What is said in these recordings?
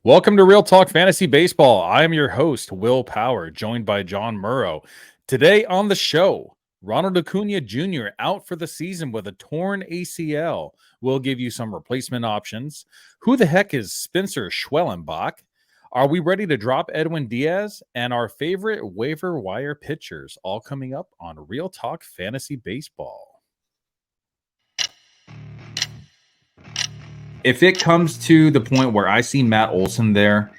Welcome to Real Talk Fantasy Baseball. I am your host, Will Power, joined by John Murrow. Today on the show, Ronald Acuna Junior out for the season with a torn ACL. We'll give you some replacement options. Who the heck is Spencer Schwellenbach? Are we ready to drop Edwin Diaz? And our favorite waiver wire pitchers, all coming up on Real Talk Fantasy Baseball. If it comes to the point where I see Matt Olson there,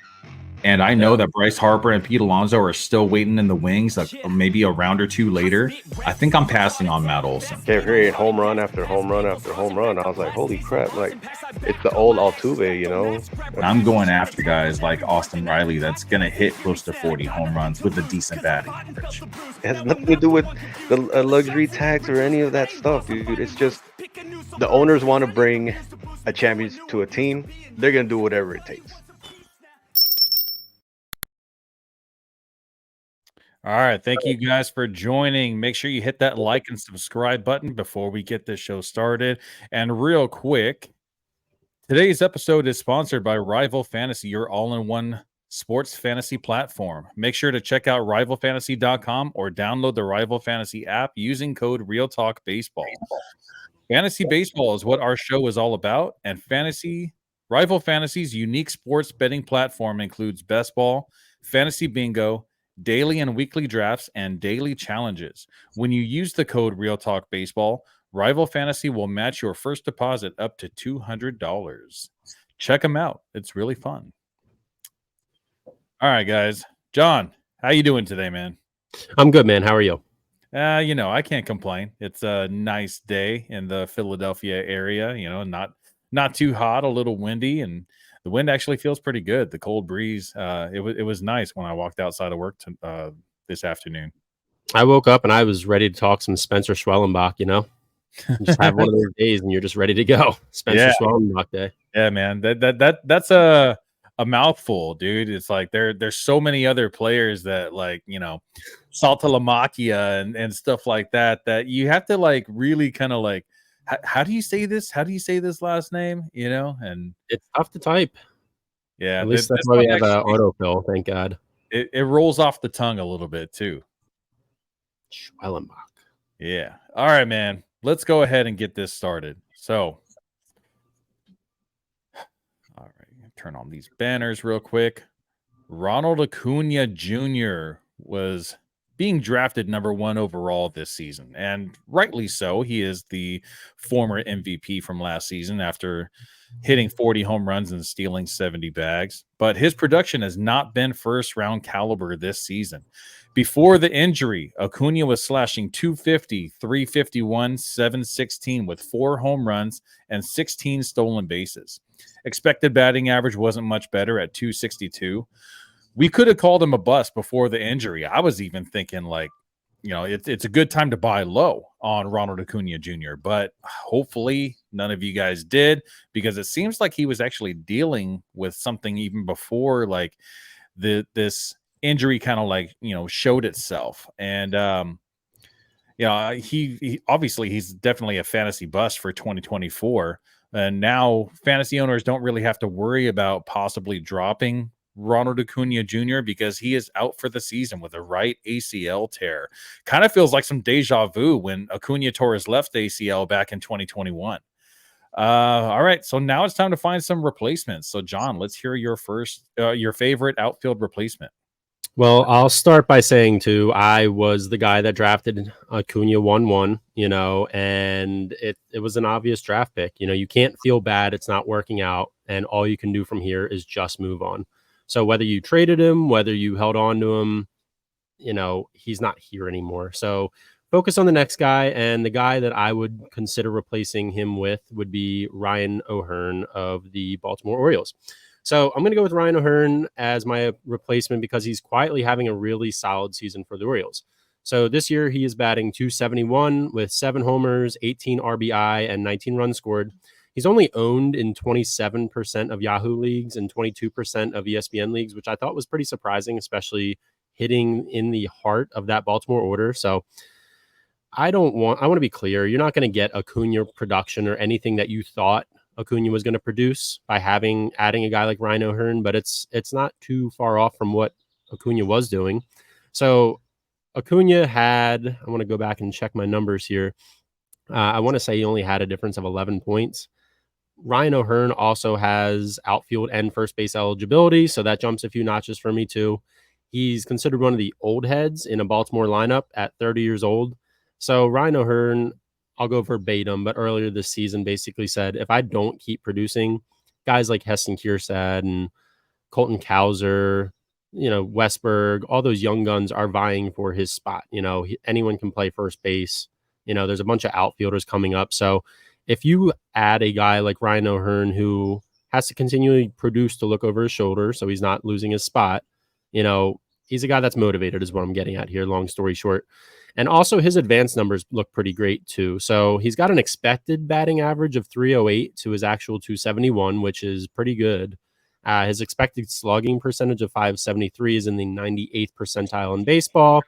and I know that Bryce Harper and Pete Alonso are still waiting in the wings, like maybe a round or two later, I think I'm passing on Matt Olson. Carrying home run after home run after home run. I was like, holy crap, like it's the old Altuve, you know? I'm going after guys like Austin Riley that's going to hit close to 40 home runs with a decent batting average. It has nothing to do with the luxury tax or any of that stuff, dude. It's just the owners want to bring a champion to a team. They're going to do whatever it takes. All right. Thank you guys for joining. Make sure you hit that like and subscribe button before we get this show started. And real quick, today's episode is sponsored by Rival Fantasy, your all-in-one sports fantasy platform. Make sure to check out rivalfantasy.com or download the Rival Fantasy app using code RealTalkBaseball. Fantasy baseball is what our show is all about, and Rival Fantasy's unique sports betting platform includes best ball, fantasy bingo, daily and weekly drafts, and daily challenges. When you use the code RealTalkBaseball, Rival Fantasy will match your first deposit up to $200. Check them out. It's really fun. All right, guys. John, how you doing today, man? I'm good, man. How are you? I can't complain. It's a nice day in the Philadelphia area, not too hot, a little windy, and the wind actually feels pretty good. The cold breeze, it was nice when I walked outside of work this afternoon. I woke up and I was ready to talk some Spencer Schwellenbach, You just have one of those days and you're just ready to go. Spencer Schwellenbach day. Yeah, man. That's a mouthful, dude. It's like there's so many other players that Saltalamacchia and stuff like that you have to like really kind of like how do you say this? How do you say this last name? And it's tough to type. Yeah, at least that's why we have an autofill. Thank God. It rolls off the tongue a little bit too. Schwellenbach. Yeah. All right, man. Let's go ahead and get this started. So, all right, turn on these banners real quick. Ronald Acuna Junior was being drafted number 1 overall this season, and rightly so. He is the former MVP from last season after hitting 40 home runs and stealing 70 bags. But his production has not been first-round caliber this season. Before the injury, Acuna was slashing 250, 351, 716 with 4 home runs and 16 stolen bases. Expected batting average wasn't much better at 262. We could have called him a bust before the injury. I was even thinking it's a good time to buy low on Ronald Acuna Jr., but hopefully none of you guys did, because it seems like he was actually dealing with something even before this injury kind of showed itself. And he obviously he's definitely a fantasy bust for 2024. And now fantasy owners don't really have to worry about possibly dropping Ronald Acuna Jr. because he is out for the season with a right ACL tear. Kind of feels like some deja vu when Acuna tore his left ACL back in 2021. All right, so now it's time to find some replacements. So, John, let's hear your favorite outfield replacement. Well, I'll start by saying, too, I was the guy that drafted Acuna 1-1, and it was an obvious draft pick. You can't feel bad. It's not working out, and all you can do from here is just move on. So whether you traded him, whether you held on to him, he's not here anymore. So focus on the next guy. And the guy that I would consider replacing him with would be Ryan O'Hearn of the Baltimore Orioles. So I'm going to go with Ryan O'Hearn as my replacement because he's quietly having a really solid season for the Orioles. So this year he is batting .271 with 7 homers, 18 RBI, and 19 runs scored. He's only owned in 27% of Yahoo leagues and 22% of ESPN leagues, which I thought was pretty surprising, especially hitting in the heart of that Baltimore order. So I want to be clear. You're not going to get Acuna production or anything that you thought Acuna was going to produce by adding a guy like Ryan O'Hearn, but it's not too far off from what Acuna was doing. So Acuna had, I want to go back and check my numbers here. I want to say he only had a difference of 11 points. Ryan O'Hearn also has outfield and first base eligibility, so that jumps a few notches for me too. He's considered one of the old heads in a Baltimore lineup at 30 years old. So Ryan O'Hearn, I'll go verbatim, but earlier this season basically said, if I don't keep producing, guys like Heston Kierstad and Colton Cowser, Westberg, all those young guns are vying for his spot. Anyone can play first base. There's a bunch of outfielders coming up. So if you add a guy like Ryan O'Hearn who has to continually produce to look over his shoulder so he's not losing his spot, he's a guy that's motivated is what I'm getting at here, long story short. And also his advanced numbers look pretty great too. So he's got an expected batting average of 308 to his actual 271, which is pretty good. His expected slugging percentage of 573 is in the 98th percentile in baseball.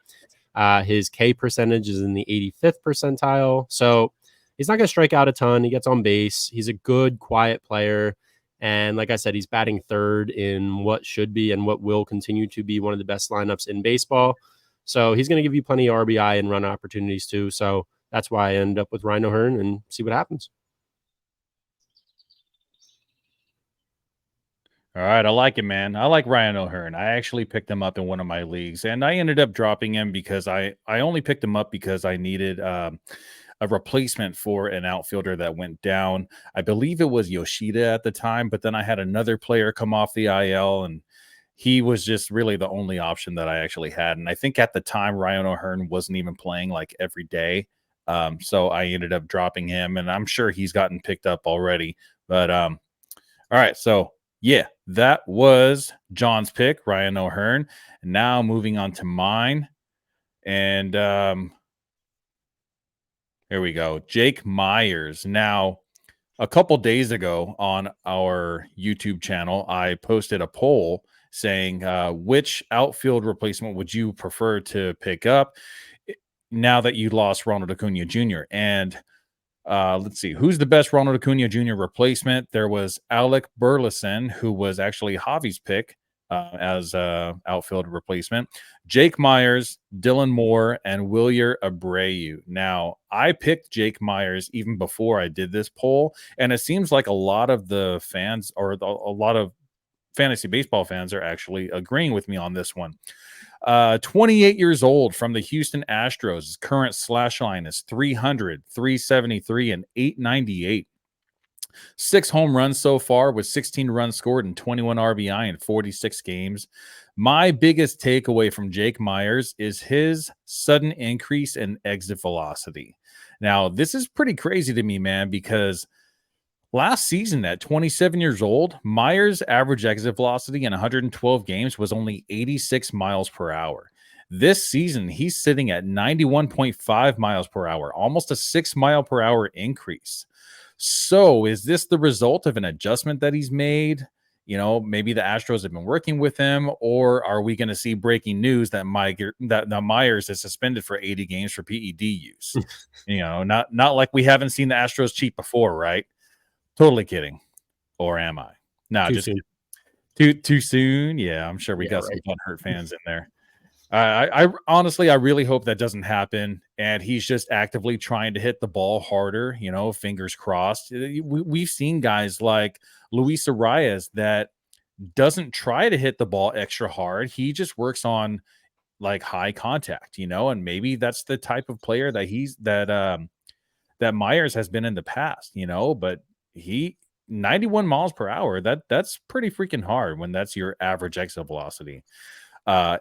His K percentage is in the 85th percentile. So he's not going to strike out a ton. He gets on base. He's a good, quiet player. And like I said, he's batting third in what should be and what will continue to be one of the best lineups in baseball. So he's going to give you plenty of RBI and run opportunities too. So that's why I end up with Ryan O'Hearn and see what happens. All right, I like it, man. I like Ryan O'Hearn. I actually picked him up in one of my leagues, and I ended up dropping him because I only picked him up because I needed a replacement for an outfielder that went down. I believe it was Yoshida at the time, but then I had another player come off the IL, and he was just really the only option that I actually had. And I think at the time, Ryan O'Hearn wasn't even playing like every day. So I ended up dropping him, and I'm sure he's gotten picked up already. But all right, so yeah, that was John's pick, Ryan O'Hearn. Now moving on to mine. And here we go. Jake Myers. Now, a couple days ago on our YouTube channel, I posted a poll saying, which outfield replacement would you prefer to pick up now that you lost Ronald Acuna Jr.? And let's see, who's the best Ronald Acuna Jr. replacement? There was Alec Burleson, who was actually Javi's pick as outfield replacement. Jake Myers, Dylan Moore, and Wilyer Abreu. Now, I picked Jake Myers even before I did this poll, and it seems like a lot of the fans or a lot of fantasy baseball fans are actually agreeing with me on this one. 28 years old from the Houston Astros. His current slash line is 300, 373, and 898. 6 home runs so far with 16 runs scored and 21 RBI in 46 games. My biggest takeaway from Jake Myers is his sudden increase in exit velocity. Now, this is pretty crazy to me, man, because last season at 27 years old, Myers' average exit velocity in 112 games was only 86 miles per hour. This season, he's sitting at 91.5 miles per hour, almost a 6 mile per hour increase. So is this the result of an adjustment that he's made? Maybe the Astros have been working with him, or are we going to see breaking news that Myers is suspended for 80 games for PED use? Not like we haven't seen the Astros cheat before, right? Totally kidding. Or am I? No, just too soon. Yeah, I'm sure we got some butthurt fans in there. I honestly, I really hope that doesn't happen, and he's just actively trying to hit the ball harder. Fingers crossed. We've seen guys like Luis Arias that doesn't try to hit the ball extra hard. He just works on like high contact, and maybe that's the type of player that that Myers has been in the past. But 91 miles per hour. That's pretty freaking hard when that's your average exit velocity.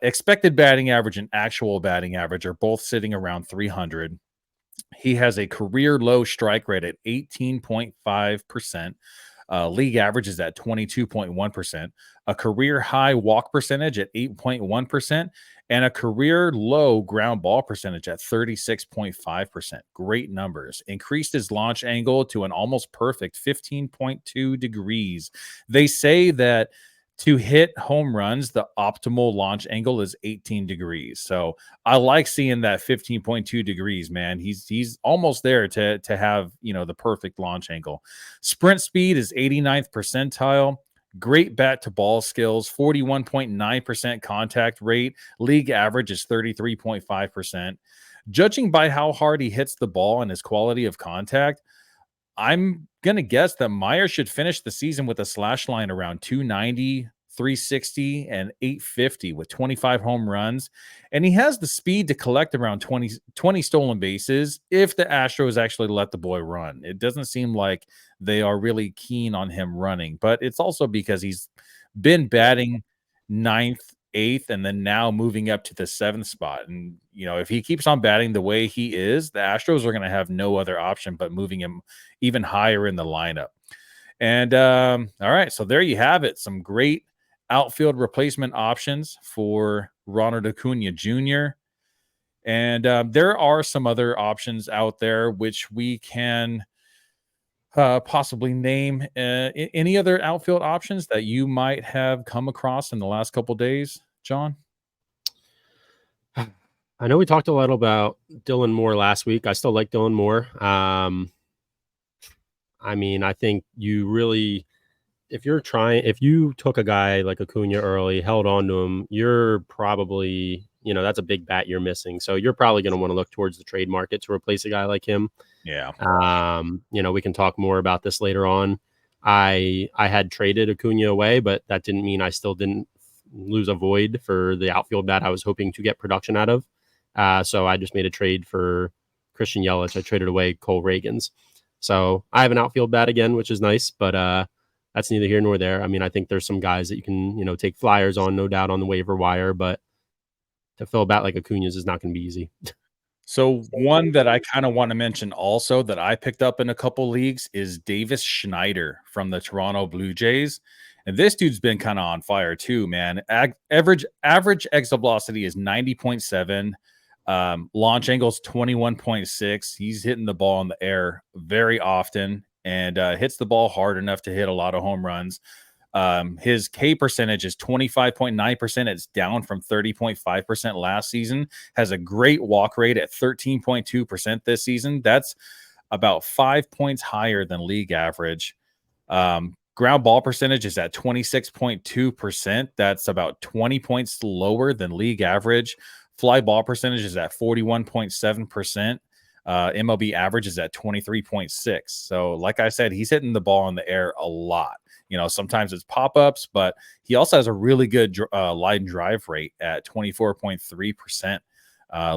Expected batting average and actual batting average are both sitting around 300. He has a career low strike rate at 18.5%. League average is at 22.1%. A career high walk percentage at 8.1%. And a career low ground ball percentage at 36.5%. Great numbers. Increased his launch angle to an almost perfect 15.2 degrees. They say that to hit home runs, the optimal launch angle is 18 degrees. So I like seeing that 15.2 degrees, man. He's almost there to have, the perfect launch angle. Sprint speed is 89th percentile. Great bat to ball skills, 41.9% contact rate. League average is 33.5%. Judging by how hard he hits the ball and his quality of contact, I'm going to guess that Meyer should finish the season with a slash line around 290, 360, and 850 with 25 home runs. And he has the speed to collect around 20 stolen bases if the Astros actually let the boy run. It doesn't seem like they are really keen on him running, but it's also because he's been batting ninth, eighth, and then now moving up to the seventh spot. And, if he keeps on batting the way he is, the Astros are going to have no other option but moving him even higher in the lineup. And all right, so there you have it. Some great outfield replacement options for Ronald Acuna Jr. And there are some other options out there which we can possibly name. Any other outfield options that you might have come across in the last couple of days, John? I know we talked a lot about Dylan Moore last week. I still like Dylan Moore. I think you really, if you took a guy like Acuna early, held on to him, you're probably, that's a big bat you're missing. So you're probably going to want to look towards the trade market to replace a guy like him. Yeah. We can talk more about this later on. I had traded Acuna away, but that didn't mean I still didn't lose a void for the outfield bat I was hoping to get production out of. So I just made a trade for Christian Yelich. I traded away Cole Reagans. So I have an outfield bat again, which is nice, but that's neither here nor there. I think there's some guys that you can, take flyers on, no doubt, on the waiver wire, but to fill a bat like Acuna's is not going to be easy. So one that I kind of want to mention also that I picked up in a couple leagues is Davis Schneider from the Toronto Blue Jays. And this dude's been kind of on fire too, man. Average exit velocity is 90.7. Launch angle's 21.6. He's hitting the ball in the air very often and hits the ball hard enough to hit a lot of home runs. His K percentage is 25.9%. It's down from 30.5% last season. Has a great walk rate at 13.2% this season. That's about 5 points higher than league average. Ground ball percentage is at 26.2%. That's about 20 points lower than league average. Fly ball percentage is at 41.7%. MLB average is at 23.6. So like I said, he's hitting the ball in the air a lot. Sometimes it's pop-ups, but he also has a really good line drive rate at 24.3%.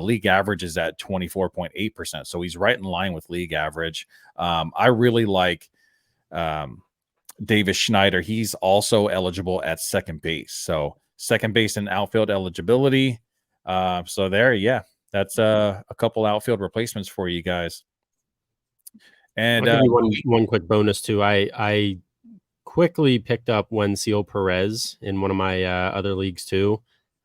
League average is at 24.8%. So he's right in line with league average. I really like Davis Schneider. He's also eligible at second base. So second base and outfield eligibility. So there, yeah, that's a couple outfield replacements for you guys. And I'll give you one quick bonus too. I quickly picked up Wenzel Perez in one of my other leagues too.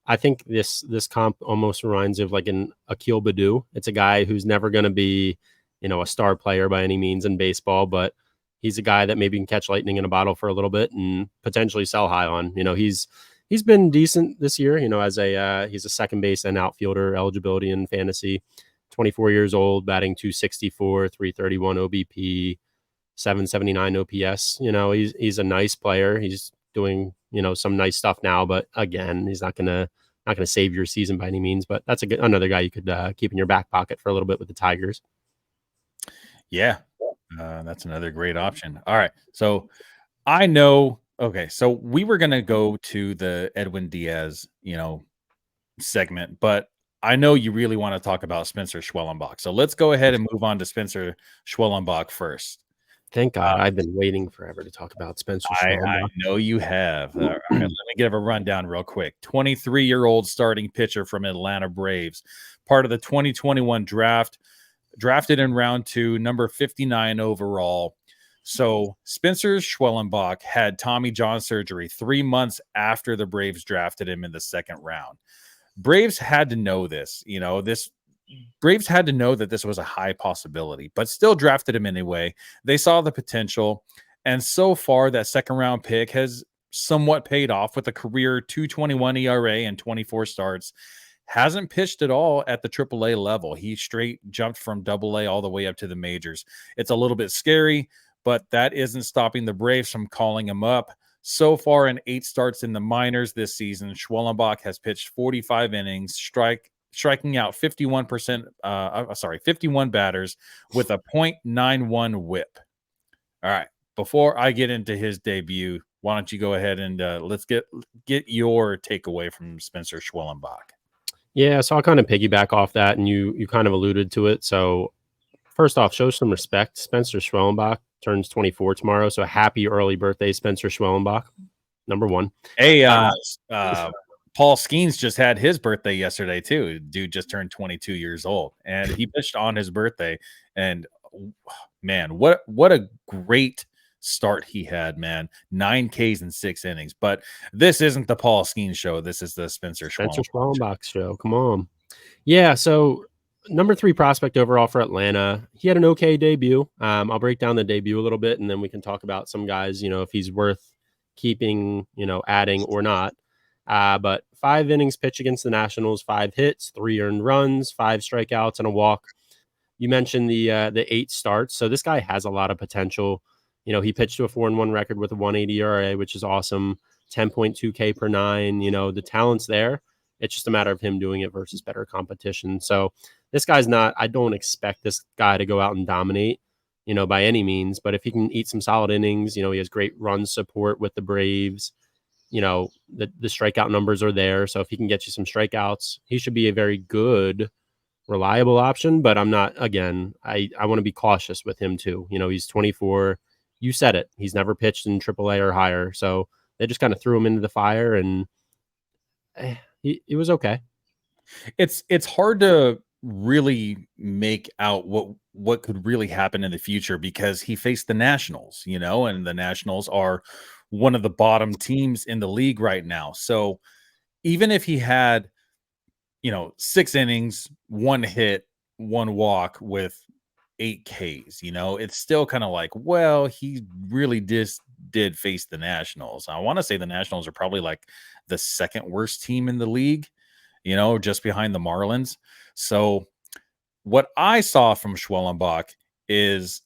I think this comp almost reminds of like an Akil Baddoo. It's a guy who's never going to be, a star player by any means in baseball, but he's a guy that maybe can catch lightning in a bottle for a little bit and potentially sell high on. He's been decent this year, as he's a second base and outfielder eligibility in fantasy. 24 years old, batting 264, 331 OBP, 779 OPS. He's a nice player. He's doing, some nice stuff now, but again, he's not gonna save your season by any means. But that's another guy you could keep in your back pocket for a little bit with the Tigers. Yeah, that's another great option. All right, so I know. Okay, so we were gonna go to the Edwin Diaz, segment, but I know you really want to talk about Spencer Schwellenbach. So let's go ahead and move on to Spencer Schwellenbach first. Thank God. I've been waiting forever to talk about Spencer Schwellenbach. I know you have. All right, let me give a rundown real quick. 23-year-old starting pitcher from Atlanta Braves, part of the 2021 draft, drafted in round 2, number 59 overall. So Spencer Schwellenbach had Tommy John surgery 3 months after the Braves drafted him in the second round. Braves had to know this. Braves had to know that this was a high possibility, but still drafted him anyway. They saw the potential, and so far that second round pick has somewhat paid off with a career 2.21 ERA and 24 starts. Hasn't pitched at all at the AAA level. He straight jumped from AA all the way up to the majors. It's a little bit scary, but that isn't stopping the Braves from calling him up. So far in 8 starts in the minors this season, Schwellenbach has pitched 45 innings, striking out 51 batters with a .91 whip. All right. Before I get into his debut, why don't you go ahead and let's get your takeaway from Spencer Schwellenbach. Yeah, so I'll kind of piggyback off that, and you kind of alluded to it. So first off, show some respect. Spencer Schwellenbach turns 24 tomorrow, so happy early birthday, Spencer Schwellenbach. Number one. Hey, Paul Skeens just had his birthday yesterday too. Dude just turned 22 years old, and he pitched on his birthday. And man, what a great start he had, man. 9 Ks in 6 innings. But this isn't the Paul Skeens show. This is the Spencer Schwellenbach show. Come on. Yeah, so number 3 prospect overall for Atlanta. He had an okay debut. I'll break down the debut a little bit, and then we can talk about some guys, if he's worth keeping, adding or not. But 5 innings pitched against the Nationals, 5 hits, 3 earned runs, 5 strikeouts, and a walk. You mentioned the 8 starts. So this guy has a lot of potential. He pitched to a 4-1 record with a 1.80 ERA, which is awesome. 10.2 K per 9. The talent's there. It's just a matter of him doing it versus better competition. So this guy's not, I don't expect this guy to go out and dominate, by any means. But if he can eat some solid innings, he has great run support with the Braves. The strikeout numbers are there. So if he can get you some strikeouts, he should be a very good, reliable option. But I'm not, again, I want to be cautious with him too. He's 24. You said it. He's never pitched in AAA or higher. So they just kind of threw him into the fire, and he was okay. It's hard to really make out what could really happen in the future because he faced the Nationals, and the Nationals are one of the bottom teams in the league right now. So even if he had, 6 innings, 1 hit, 1 walk with 8 Ks, it's still kind of like, well, he really did face the Nationals. I want to say the Nationals are probably like the 2nd worst team in the league, just behind the Marlins. So what I saw from Schwellenbach is,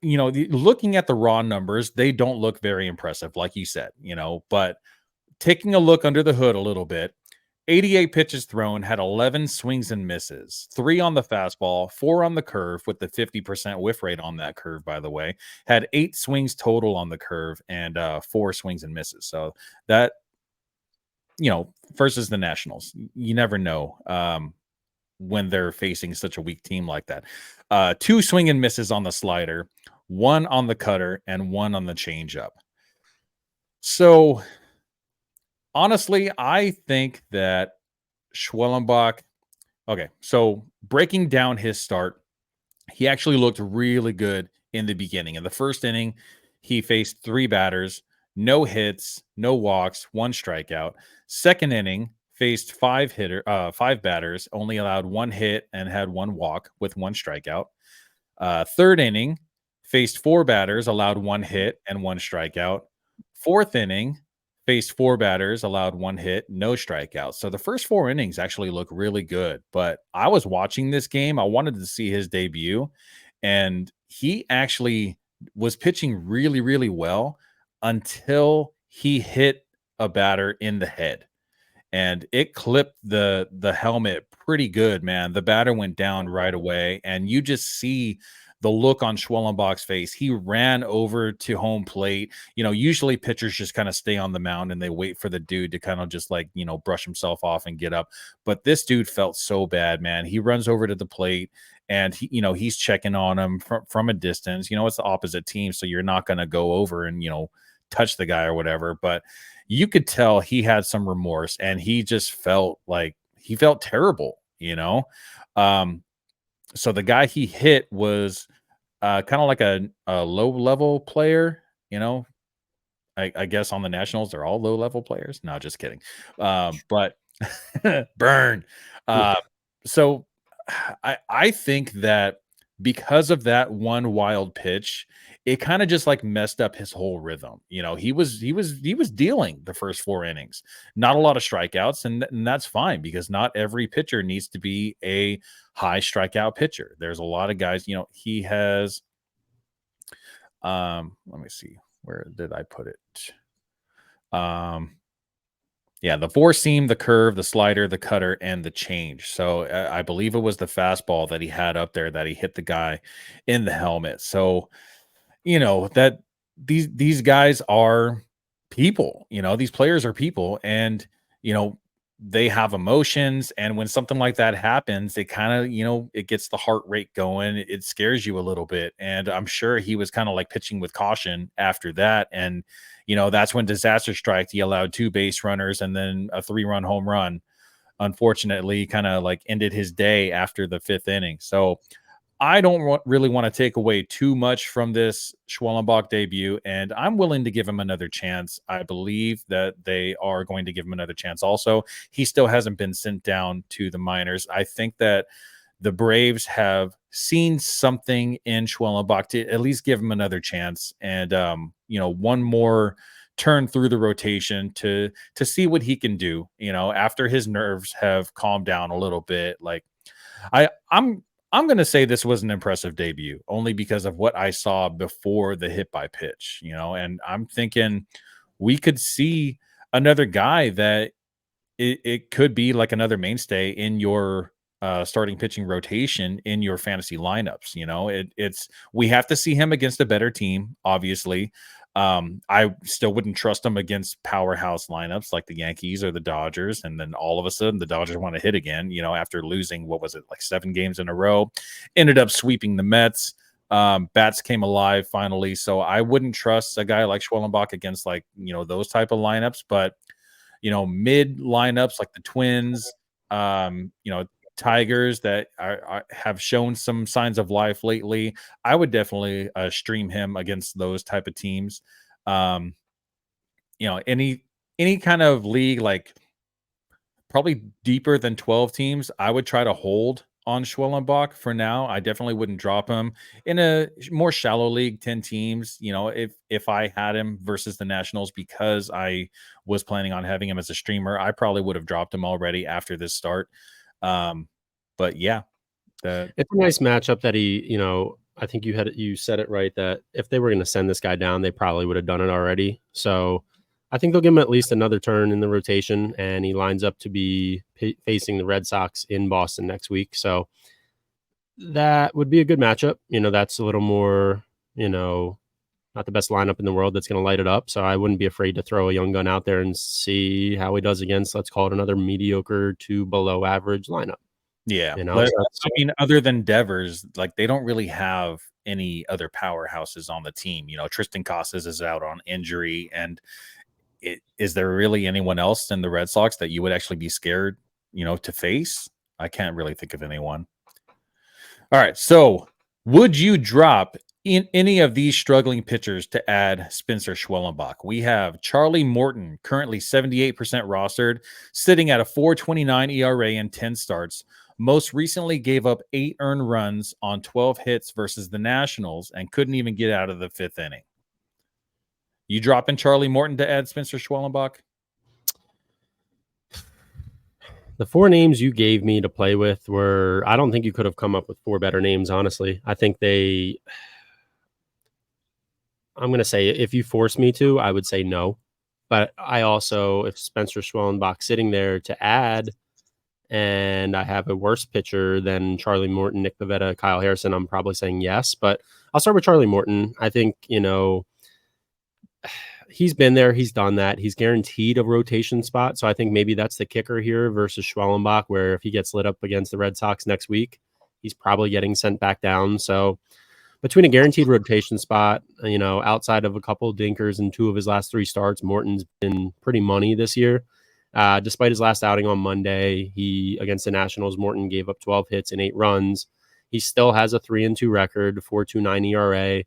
looking at the raw numbers, they don't look very impressive, like you said, but taking a look under the hood a little bit, 88 pitches thrown, had 11 swings and misses, 3 on the fastball, 4 on the curve with the 50% whiff rate on that curve, by the way, had 8 swings total on the curve and 4 swings and misses. So that, versus the Nationals, you never know when they're facing such a weak team like that. 2 swing and misses on the slider, 1 on the cutter, and 1 on the changeup. So honestly, I think that Schwellenbach, okay, so breaking down his start, he actually looked really good in the beginning. In the first inning, he faced 3 batters, no hits, no walks, 1 strikeout. Second inning, faced 5 batters, only allowed 1 hit and had 1 walk with 1 strikeout. Third inning, faced 4 batters, allowed 1 hit and 1 strikeout. Fourth inning, faced 4 batters, allowed 1 hit, no strikeouts. So the first 4 innings actually look really good. But I was watching this game. I wanted to see his debut, and he actually was pitching really, really well until he hit a batter in the head. And it clipped the helmet pretty good, man. The batter went down right away, and you just see the look on Schwellenbach's face. He ran over to home plate. Usually pitchers just kind of stay on the mound and they wait for the dude to kind of just like, brush himself off and get up. But this dude felt so bad, man. He runs over to the plate and he's checking on him from a distance. It's the opposite team, so you're not going to go over and, touch the guy or whatever. But you could tell he had some remorse, and he just felt like he felt terrible, So the guy he hit was kind of like a low-level player, I guess on the Nationals, they're all low-level players. No, just kidding. But burn. So I think that because of that one wild pitch, it kind of just like messed up his whole rhythm. He was dealing the first 4 innings, not a lot of strikeouts, and that's fine because not every pitcher needs to be a high strikeout pitcher. There's a lot of guys, he has let me see, where did I put it? Yeah, the four seam, the curve, the slider, the cutter, and the change. So I believe it was the fastball that he had up there that he hit the guy in the helmet. So that these guys are people. These players are people, and they have emotions. And when something like that happens, it kind of it gets the heart rate going. It scares you a little bit, and I'm sure he was kind of like pitching with caution after that. And that's when disaster strike. He allowed 2 base runners and then a 3-run home run. Unfortunately, kind of like ended his day after the 5th inning. So I don't really want to take away too much from this Schwellenbach debut, and I'm willing to give him another chance. I believe that they are going to give him another chance also. He still hasn't been sent down to the minors. I think that the Braves have seen something in Schwellenbach to at least give him another chance, and one more turn through the rotation to see what he can do. After his nerves have calmed down a little bit. Like I'm going to say this was an impressive debut only because of what I saw before the hit by pitch. And I'm thinking we could see another guy that it could be like another mainstay in your starting pitching rotation in your fantasy lineups. We have to see him against a better team, obviously. I still wouldn't trust him against powerhouse lineups like the Yankees or the Dodgers. And then all of a sudden the Dodgers want to hit again, after losing, what was it, like 7 games in a row, ended up sweeping the Mets. Bats came alive finally. So I wouldn't trust a guy like Schwellenbach against like, those type of lineups, but mid lineups like the Twins, Tigers that have shown some signs of life lately, I would definitely stream him against those type of teams. Any kind of league, like probably deeper than 12 teams, I would try to hold on Schwellenbach for now. I definitely wouldn't drop him. In a more shallow league, 10 teams, if I had him versus the Nationals, because I was planning on having him as a streamer, I probably would have dropped him already after this start. But yeah, it's a nice matchup that he, I think you said it right, that if they were going to send this guy down, they probably would have done it already. So I think they'll give him at least another turn in the rotation, and he lines up to be facing the Red Sox in Boston next week. So that would be a good matchup. That's a little more, not the best lineup in the world that's going to light it up. So I wouldn't be afraid to throw a young gun out there and see how he does against, let's call it, another mediocre to below average lineup. Yeah. I mean, other than Devers, like they don't really have any other powerhouses on the team. Tristan Casas is out on injury, and is there really anyone else in the Red Sox that you would actually be scared, to face? I can't really think of anyone. All right. So would you drop in any of these struggling pitchers to add Spencer Schwellenbach? We have Charlie Morton, currently 78% rostered, sitting at a 4.29 ERA and 10 starts. Most recently gave up 8 earned runs on 12 hits versus the Nationals and couldn't even get out of the 5th inning. You dropping Charlie Morton to add Spencer Schwellenbach? The 4 names you gave me to play with were, I don't think you could have come up with 4 better names, honestly. I think I'm going to say, if you force me to, I would say no. But I also, if Spencer Schwellenbach sitting there to add, and I have a worse pitcher than Charlie Morton, Nick Pivetta, Kyle Harrison, I'm probably saying yes. But I'll start with Charlie Morton. I think, he's been there. He's done that. He's guaranteed a rotation spot. So I think maybe that's the kicker here versus Schwellenbach, where if he gets lit up against the Red Sox next week, he's probably getting sent back down. So between a guaranteed rotation spot, outside of a couple of dinkers in 2 of his last 3 starts, Morton's been pretty money this year. Despite his last outing on Monday, against the Nationals, Morton gave up 12 hits and 8 runs. He still has a 3-2 record, 4.29 ERA.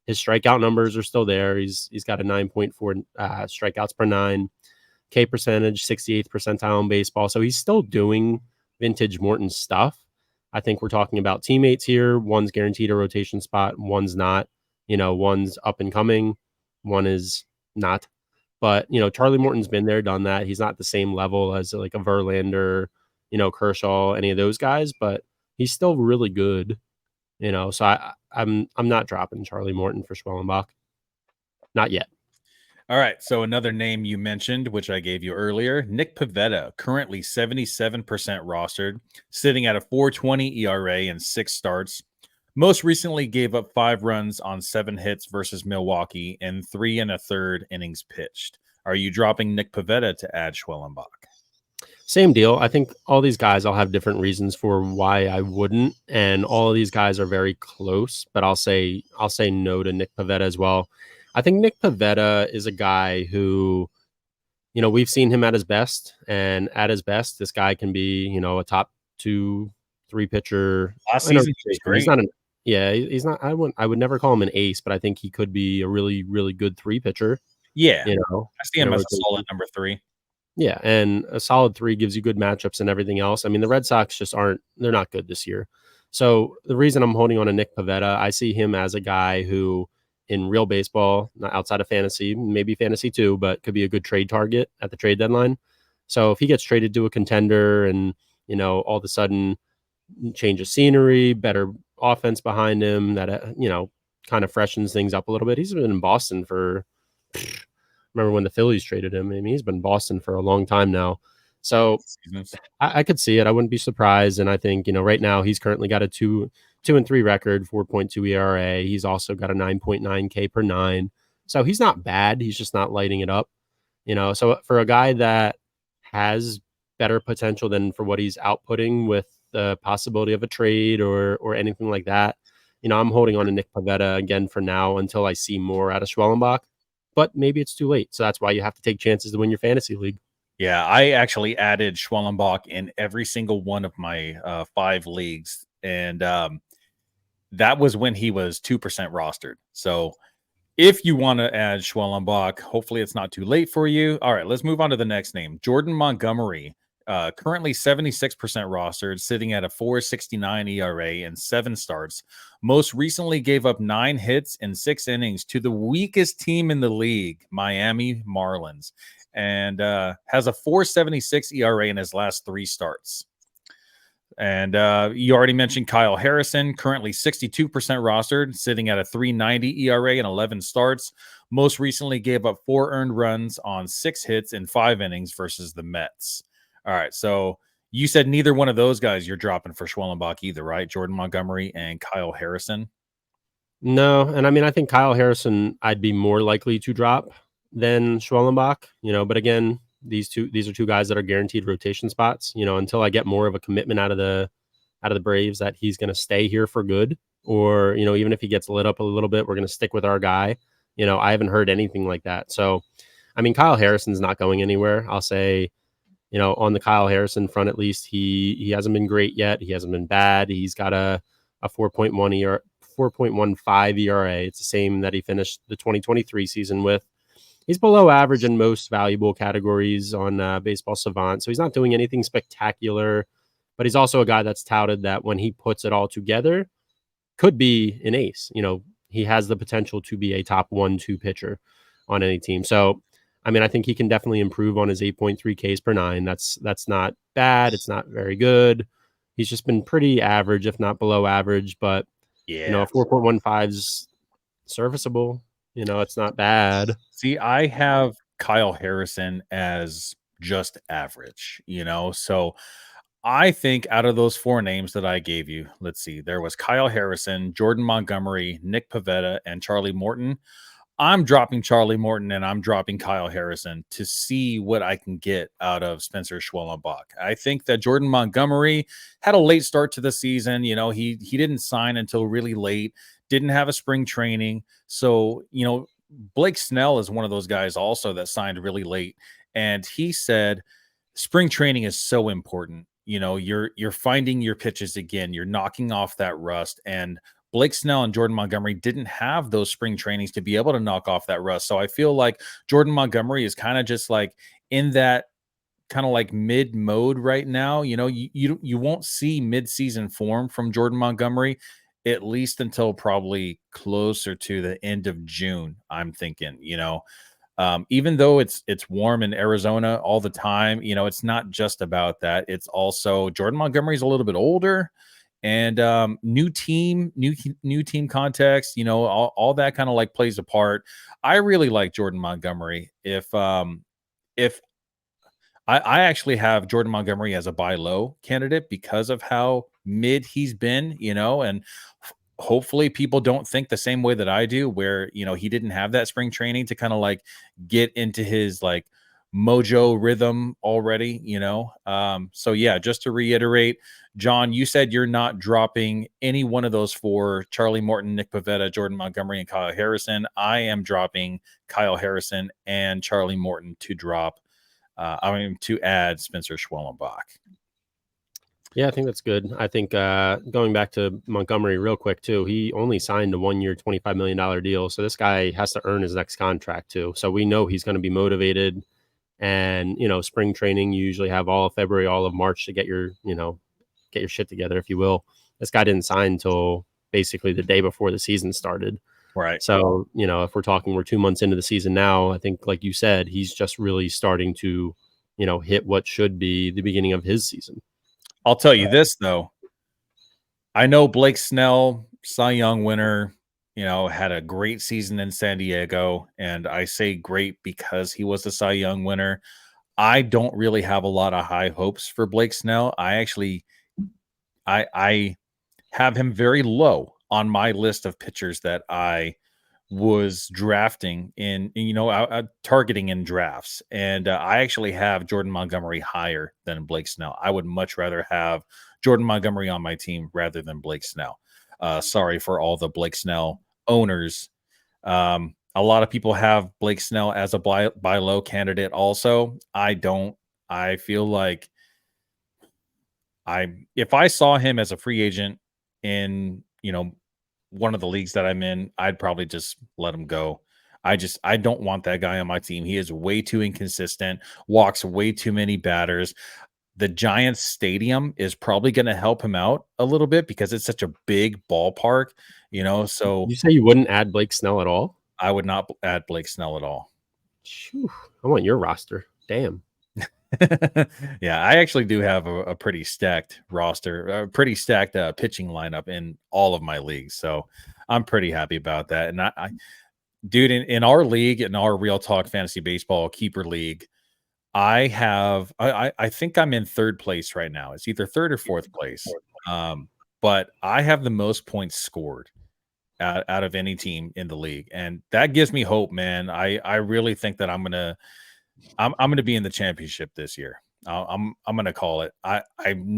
His strikeout numbers are still there. He's got a 9.4 strikeouts per 9, K percentage, 68th percentile in baseball. So he's still doing vintage Morton stuff. I think we're talking about teammates here. One's guaranteed a rotation spot, one's not. One's up and coming, one is not. But, Charlie Morton's been there, done that. He's not the same level as like a Verlander, Kershaw, any of those guys, but he's still really good, So I'm not dropping Charlie Morton for Schwellenbach. Not yet. All right. So another name you mentioned, which I gave you earlier, Nick Pivetta, currently 77% rostered, sitting at a 4.20 ERA and 6 starts. Most recently gave up 5 runs on 7 hits versus Milwaukee and 3 1/3 innings pitched. Are you dropping Nick Pivetta to add Schwellenbach? Same deal. I think all these guys, I'll have different reasons for why I wouldn't, and all of these guys are very close. But I'll say no to Nick Pivetta as well. I think Nick Pivetta is a guy who, we've seen him at his best, and at his best, this guy can be, a top 2, 3 pitcher. Last season, he was great. He's not he's not. I would never call him an ace, but I think he could be a really, really good 3 pitcher. Yeah, I see him as a solid number 3. Yeah, and a solid 3 gives you good matchups and everything else. I mean, the Red Sox just they're not good this year. So the reason I'm holding on to Nick Pivetta, I see him as a guy who, in real baseball, not outside of fantasy, maybe fantasy too, but could be a good trade target at the trade deadline. So if he gets traded to a contender and, all of a sudden change of scenery, better offense behind him, that, kind of freshens things up a little bit. He's been in Boston for, remember when the Phillies traded him? I mean, he's been in Boston for a long time now. So I could see it. I wouldn't be surprised. And I think, right now he's currently got a 2-3 record, 4.2 ERA. He's also got a 9.9 K per 9. So he's not bad. He's just not lighting it up. So for a guy that has better potential than for what he's outputting with the possibility of a trade or anything like that, I'm holding on to Nick Pivetta again for now until I see more out of Schwellenbach. But maybe it's too late. So that's why you have to take chances to win your fantasy league. Yeah, I actually added Schwellenbach in every single one of my 5 leagues. And that was when he was 2% rostered. So if you want to add Schwellenbach, hopefully it's not too late for you. All right, let's move on to the next name. Jordan Montgomery, currently 76% rostered, sitting at a 4.69 ERA and 7 starts. Most recently gave up 9 hits in 6 innings to the weakest team in the league, Miami Marlins, and has a 4.76 ERA in his last 3 starts. And you already mentioned Kyle Harrison, currently 62% rostered, sitting at a 3.90 ERA and 11 starts. Most recently gave up 4 earned runs on 6 hits in 5 innings versus the Mets. All right, so you said neither one of those guys you're dropping for Schwellenbach either, right? Jordan Montgomery and Kyle Harrison? No, and I mean, I think Kyle Harrison I'd be more likely to drop than Schwellenbach, but again, these are 2 guys that are guaranteed rotation spots, until I get more of a commitment out of the Braves that he's going to stay here for good, or, even if he gets lit up a little bit, we're going to stick with our guy. I haven't heard anything like that. So, I mean, Kyle Harrison's not going anywhere. I'll say, on the Kyle Harrison front, at least he hasn't been great yet. He hasn't been bad. He's got a 4.15 ERA. It's the same that he finished the 2023 season with. He's below average in most valuable categories on Baseball Savant. So he's not doing anything spectacular, but he's also a guy that's touted that when he puts it all together, could be an ace. He has the potential to be a top 1-2 pitcher on any team. So, I mean, I think he can definitely improve on his 8.3 Ks per 9. That's not bad. It's not very good. He's just been pretty average, if not below average. But, a 4.15 is serviceable. It's not bad. See, I have Kyle Harrison as just average, so I think out of those 4 names that I gave you, let's see, there was Kyle Harrison, Jordan Montgomery, Nick Pivetta, and Charlie Morton. I'm dropping Charlie Morton and I'm dropping Kyle Harrison to see what I can get out of Spencer Schwellenbach. I think that Jordan Montgomery had a late start to the season. He didn't sign until really late, didn't have a spring training. So, Blake Snell is one of those guys also that signed really late. And he said, spring training is so important. You're finding your pitches again. You're knocking off that rust. And Blake Snell and Jordan Montgomery didn't have those spring trainings to be able to knock off that rust. So I feel like Jordan Montgomery is kind of just like in that kind of like mid mode right now. You won't see mid-season form from Jordan Montgomery at least until probably closer to the end of June, I'm thinking, even though it's warm in Arizona all the time, it's not just about that. It's also Jordan Montgomery's a little bit older, and new team context, all that kind of like plays a part. I really like Jordan Montgomery. If I actually have Jordan Montgomery as a buy low candidate because of how mid he's been, and hopefully people don't think the same way that I do, where, he didn't have that spring training to kind of like get into his like mojo rhythm already, So yeah, just to reiterate, John, you said you're not dropping any one of those four: Charlie Morton, Nick Pivetta, Jordan Montgomery, and Kyle Harrison. I am dropping Kyle Harrison and Charlie Morton to drop to add Spencer Schwellenbach. Yeah, I think that's good. I think going back to Montgomery real quick too, he only signed a 1-year, $25 million deal. So this guy has to earn his next contract too. So we know he's going to be motivated. And, spring training, you usually have all of February, all of March to get your shit together, if you will. This guy didn't sign until basically the day before the season started. Right. So, if we're 2 months into the season now, I think, like you said, he's just really starting to, hit what should be the beginning of his season. I'll tell you this, though. I know Blake Snell, Cy Young winner, had a great season in San Diego. And I say great because he was the Cy Young winner. I don't really have a lot of high hopes for Blake Snell. I have him very low on my list of pitchers that I was drafting targeting in drafts. And I actually have Jordan Montgomery higher than Blake Snell. I would much rather have Jordan Montgomery on my team rather than Blake Snell. Sorry for all the Blake Snell owners. A lot of people have Blake Snell as a buy low candidate also. I don't. I feel like if I saw him as a free agent in, one of the leagues that I'm in, I'd probably just let him go. I don't want that guy on my team. He is way too inconsistent, walks way too many batters. The Giants stadium is probably going to help him out a little bit because it's such a big ballpark, so you say you wouldn't add Blake Snell at all? I would not add Blake Snell at all. Whew, I want your roster. Damn. Yeah, I actually do have a pretty stacked roster, a pretty stacked pitching lineup in all of my leagues. So I'm pretty happy about that. And I dude, in our league, in our Real Talk Fantasy Baseball Keeper League, I think I'm in third place right now. It's either third or fourth place. But I have the most points scored out of any team in the league. And that gives me hope, man. I really think that I'm gonna be in the championship this year. I'm gonna call it. I'm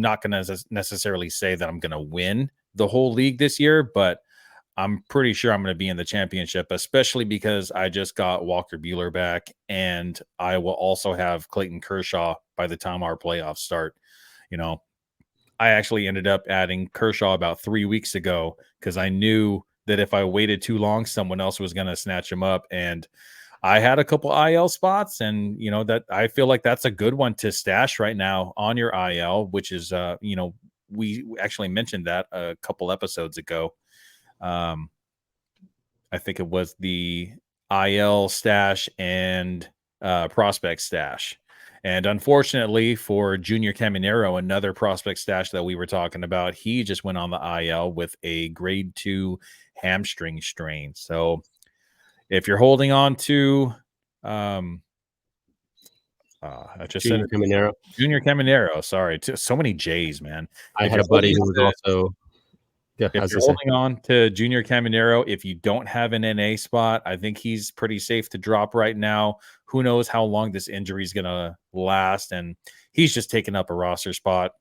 not gonna necessarily say that I'm gonna win the whole league this year, but I'm pretty sure I'm gonna be in the championship, especially because I just got Walker Buehler back, and I will also have Clayton Kershaw by the time our playoffs start. I actually ended up adding Kershaw about 3 weeks ago because I knew that if I waited too long, someone else was gonna snatch him up, and I had a couple IL spots, and that I feel like that's a good one to stash right now on your IL, which is we actually mentioned that a couple episodes ago. I think it was the IL stash and prospect stash. And unfortunately for Junior Caminero, another prospect stash that we were talking about, he just went on the IL with a grade 2 hamstring strain. So if you're holding on to, I just Junior said Caminero. Junior Caminero. Sorry, so many J's, man. I had a buddy who was also. Yeah, If you're holding on to Junior Caminero, if you don't have an NA spot, I think he's pretty safe to drop right now. Who knows how long this injury is going to last, and he's just taking up a roster spot.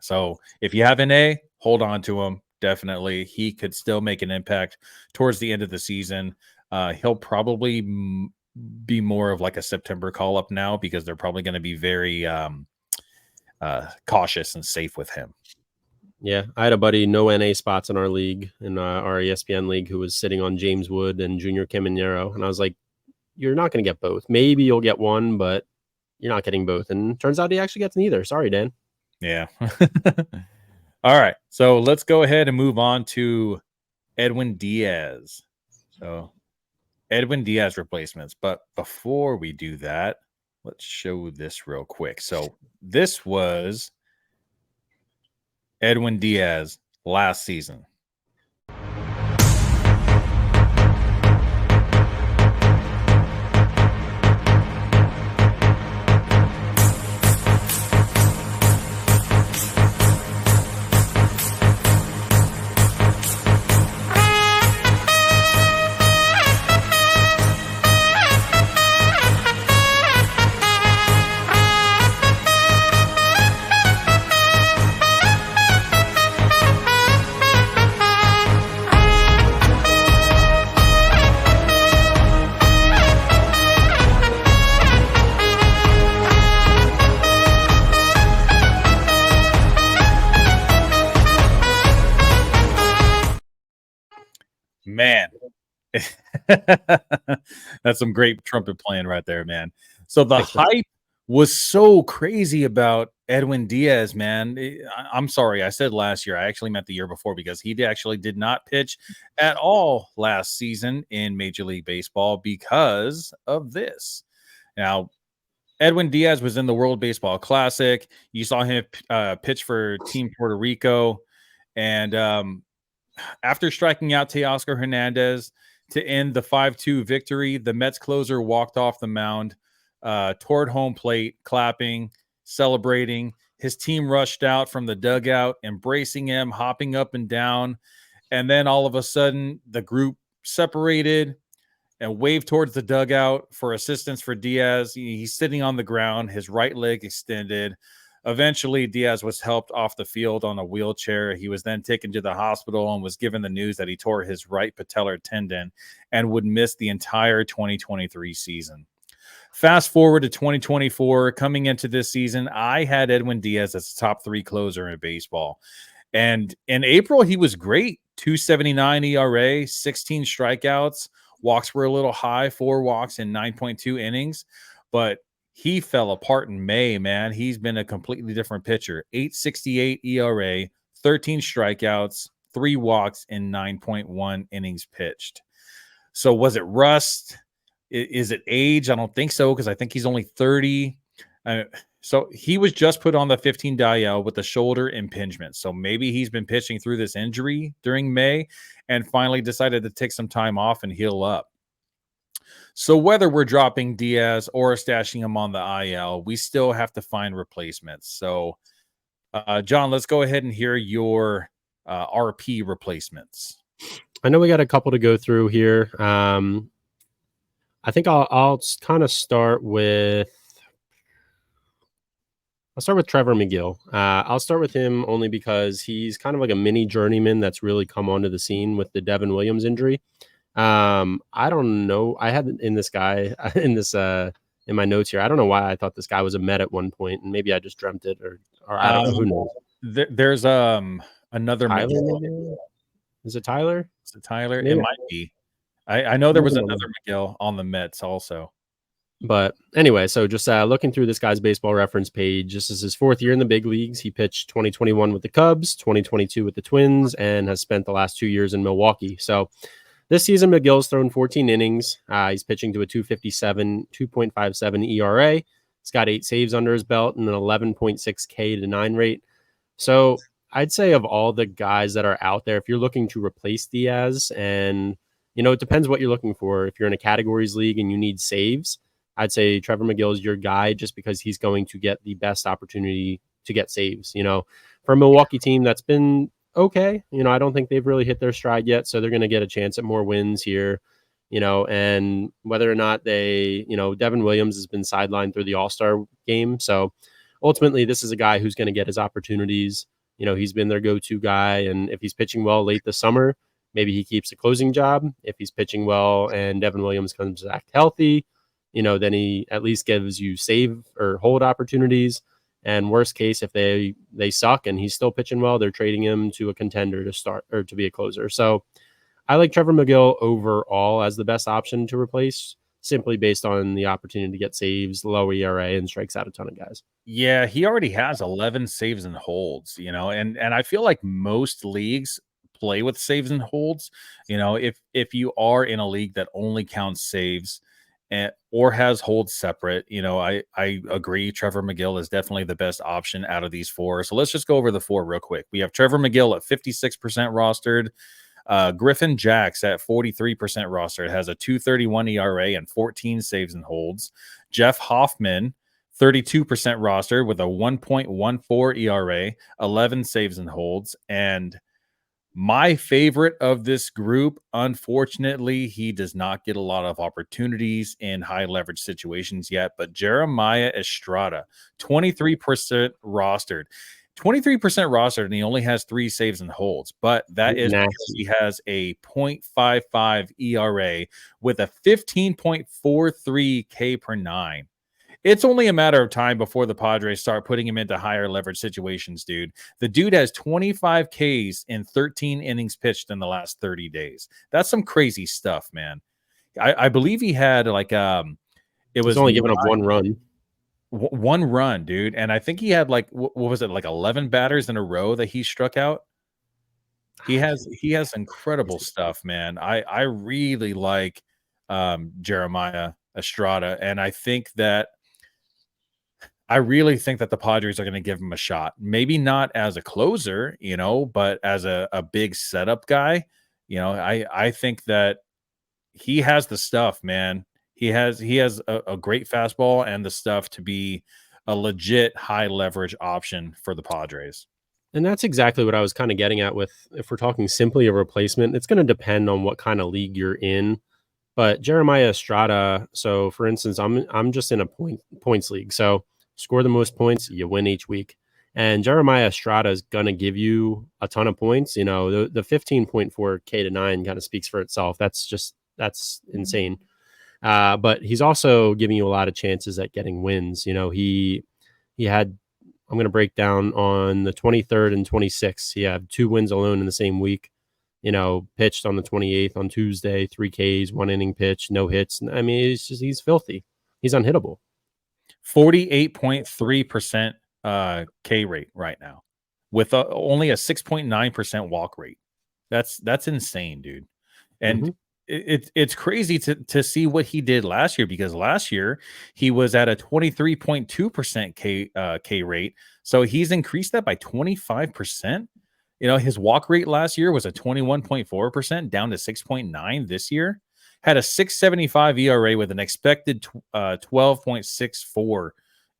So if you have NA, hold on to him. Definitely, he could still make an impact towards the end of the season. He'll probably be more of like a September call up now because they're probably going to be very cautious and safe with him. Yeah, I had a buddy, no NA spots in our league, in our ESPN league, who was sitting on James Wood and Junior Caminero. And I was like, you're not going to get both. Maybe you'll get one, but you're not getting both. And turns out he actually gets neither. Sorry, Dan. Yeah. All right. So let's go ahead and move on to Edwin Diaz. So Edwin Diaz replacements. But before we do that, let's show this real quick. So this was Edwin Diaz last season. Man, that's some great trumpet playing right there, man. So the hype was so crazy about Edwin Diaz, man. I'm sorry, I said last year. I actually meant the year before because he actually did not pitch at all last season in Major League Baseball because of this. Now, Edwin Diaz was in the World Baseball Classic. You saw him pitch for Team Puerto Rico, and after striking out Teoscar Hernandez to end the 5-2 victory, the Mets closer walked off the mound toward home plate, clapping, celebrating. His team rushed out from the dugout, embracing him, hopping up and down. And then all of a sudden, the group separated and waved towards the dugout for assistance for Diaz. He's sitting on the ground, his right leg extended. Eventually, Diaz was helped off the field on a wheelchair. He was then taken to the hospital and was given the news that he tore his right patellar tendon and would miss the entire 2023 season. Fast forward to 2024, coming into this season, I had Edwin Diaz as a top 3 closer in baseball. And in April, he was great. 2.79 ERA, 16 strikeouts. Walks were a little high, 4 walks in 9.2 innings. But he fell apart in May, man. He's been a completely different pitcher. 8.68 ERA, 13 strikeouts, 3 walks in 9.1 innings pitched. So was it rust? Is it age? I don't think so because I think he's only 30. So he was just put on the 15-day IL with a shoulder impingement. So maybe he's been pitching through this injury during May and finally decided to take some time off and heal up. So whether we're dropping Diaz or stashing him on the IL, we still have to find replacements. So, John, let's go ahead and hear your RP replacements. I know we got a couple to go through here. I think I'll kind of start with Trevor McGill. I'll start with him only because he's kind of like a mini journeyman that's really come onto the scene with the Devin Williams injury. I don't know. I had in this guy in my notes here. I don't know why I thought this guy was a Met at one point, and maybe I just dreamt it, or I don't know. Who knows? There's another Tyler. Is it Tyler? Is it Tyler? Maybe. It might be. I know there was another McGill on the Mets also. But anyway, so just looking through this guy's baseball reference page, this is his 4th year in the big leagues. He pitched 2021 with the Cubs, 2022 with the Twins, and has spent the last 2 years in Milwaukee. So this season, McGill's thrown 14 innings. He's pitching to a 2.57 ERA. He's got 8 saves under his belt and an 11.6 K to 9 rate. So I'd say of all the guys that are out there, if you're looking to replace Diaz, and it depends what you're looking for. If you're in a categories league and you need saves, I'd say Trevor McGill is your guy just because he's going to get the best opportunity to get saves. For a Milwaukee team that's been okay. I don't think they've really hit their stride yet, so they're going to get a chance at more wins here, and whether or not they, Devin Williams has been sidelined through the All-Star game. So ultimately, this is a guy who's going to get his opportunities. He's been their go-to guy, and if he's pitching well late this summer, maybe he keeps the closing job. If he's pitching well and Devin Williams comes back healthy, then he at least gives you save or hold opportunities. And worst case, if they suck and he's still pitching well, they're trading him to a contender to start or to be a closer. So I like Trevor McGill overall as the best option to replace simply based on the opportunity to get saves, low ERA, and strikes out a ton of guys. Yeah, he already has 11 saves and holds, and I feel like most leagues play with saves and holds. If you are in a league that only counts saves or has holds separate, I agree. Trevor McGill is definitely the best option out of these four. So let's just go over the four real quick. We have Trevor McGill at 56% rostered. Griffin Jax at 43% rostered has a 2.31 ERA and 14 saves and holds. Jeff Hoffman, 32% rostered with a 1.14 ERA, 11 saves and holds. And my favorite of this group, unfortunately, he does not get a lot of opportunities in high leverage situations yet, but Jeremiah Estrada, 23% rostered. 23% rostered, and he only has 3 saves and holds, but that is because he has a 0.55 ERA with a 15.43 K per 9. It's only a matter of time before the Padres start putting him into higher leverage situations, dude. The dude has 25 Ks in 13 innings pitched in the last 30 days. That's some crazy stuff, man. I believe he had it was only giving up 1 run. 1 run, dude. And I think he had what was it, 11 batters in a row that he struck out. He has incredible stuff, man. I really like Jeremiah Estrada, and I really think that the Padres are going to give him a shot. Maybe not as a closer, but as a big setup guy. I think that he has the stuff, man. He has a great fastball and the stuff to be a legit high leverage option for the Padres. And that's exactly what I was kind of getting at with, if we're talking simply a replacement, it's going to depend on what kind of league you're in. But Jeremiah Estrada, so for instance, I'm just in a points league. So score the most points, you win each week. And Jeremiah Estrada is going to give you a ton of points. The 15.4 K to 9 kind of speaks for itself. That's insane. But he's also giving you a lot of chances at getting wins. He had, I'm going to break down on the 23rd and 26th. He had 2 wins alone in the same week. Pitched on the 28th on Tuesday, 3 Ks, 1 inning pitch, no hits. I mean, he's filthy. He's unhittable. 48.3% K rate right now with only a 6.9% walk rate. That's insane, dude. And it's crazy to see what he did last year, because last year he was at a 23.2% K rate. So he's increased that by 25%. His walk rate last year was a 21.4% down to 6.9 this year. Had a 6.75 ERA with an expected 12.64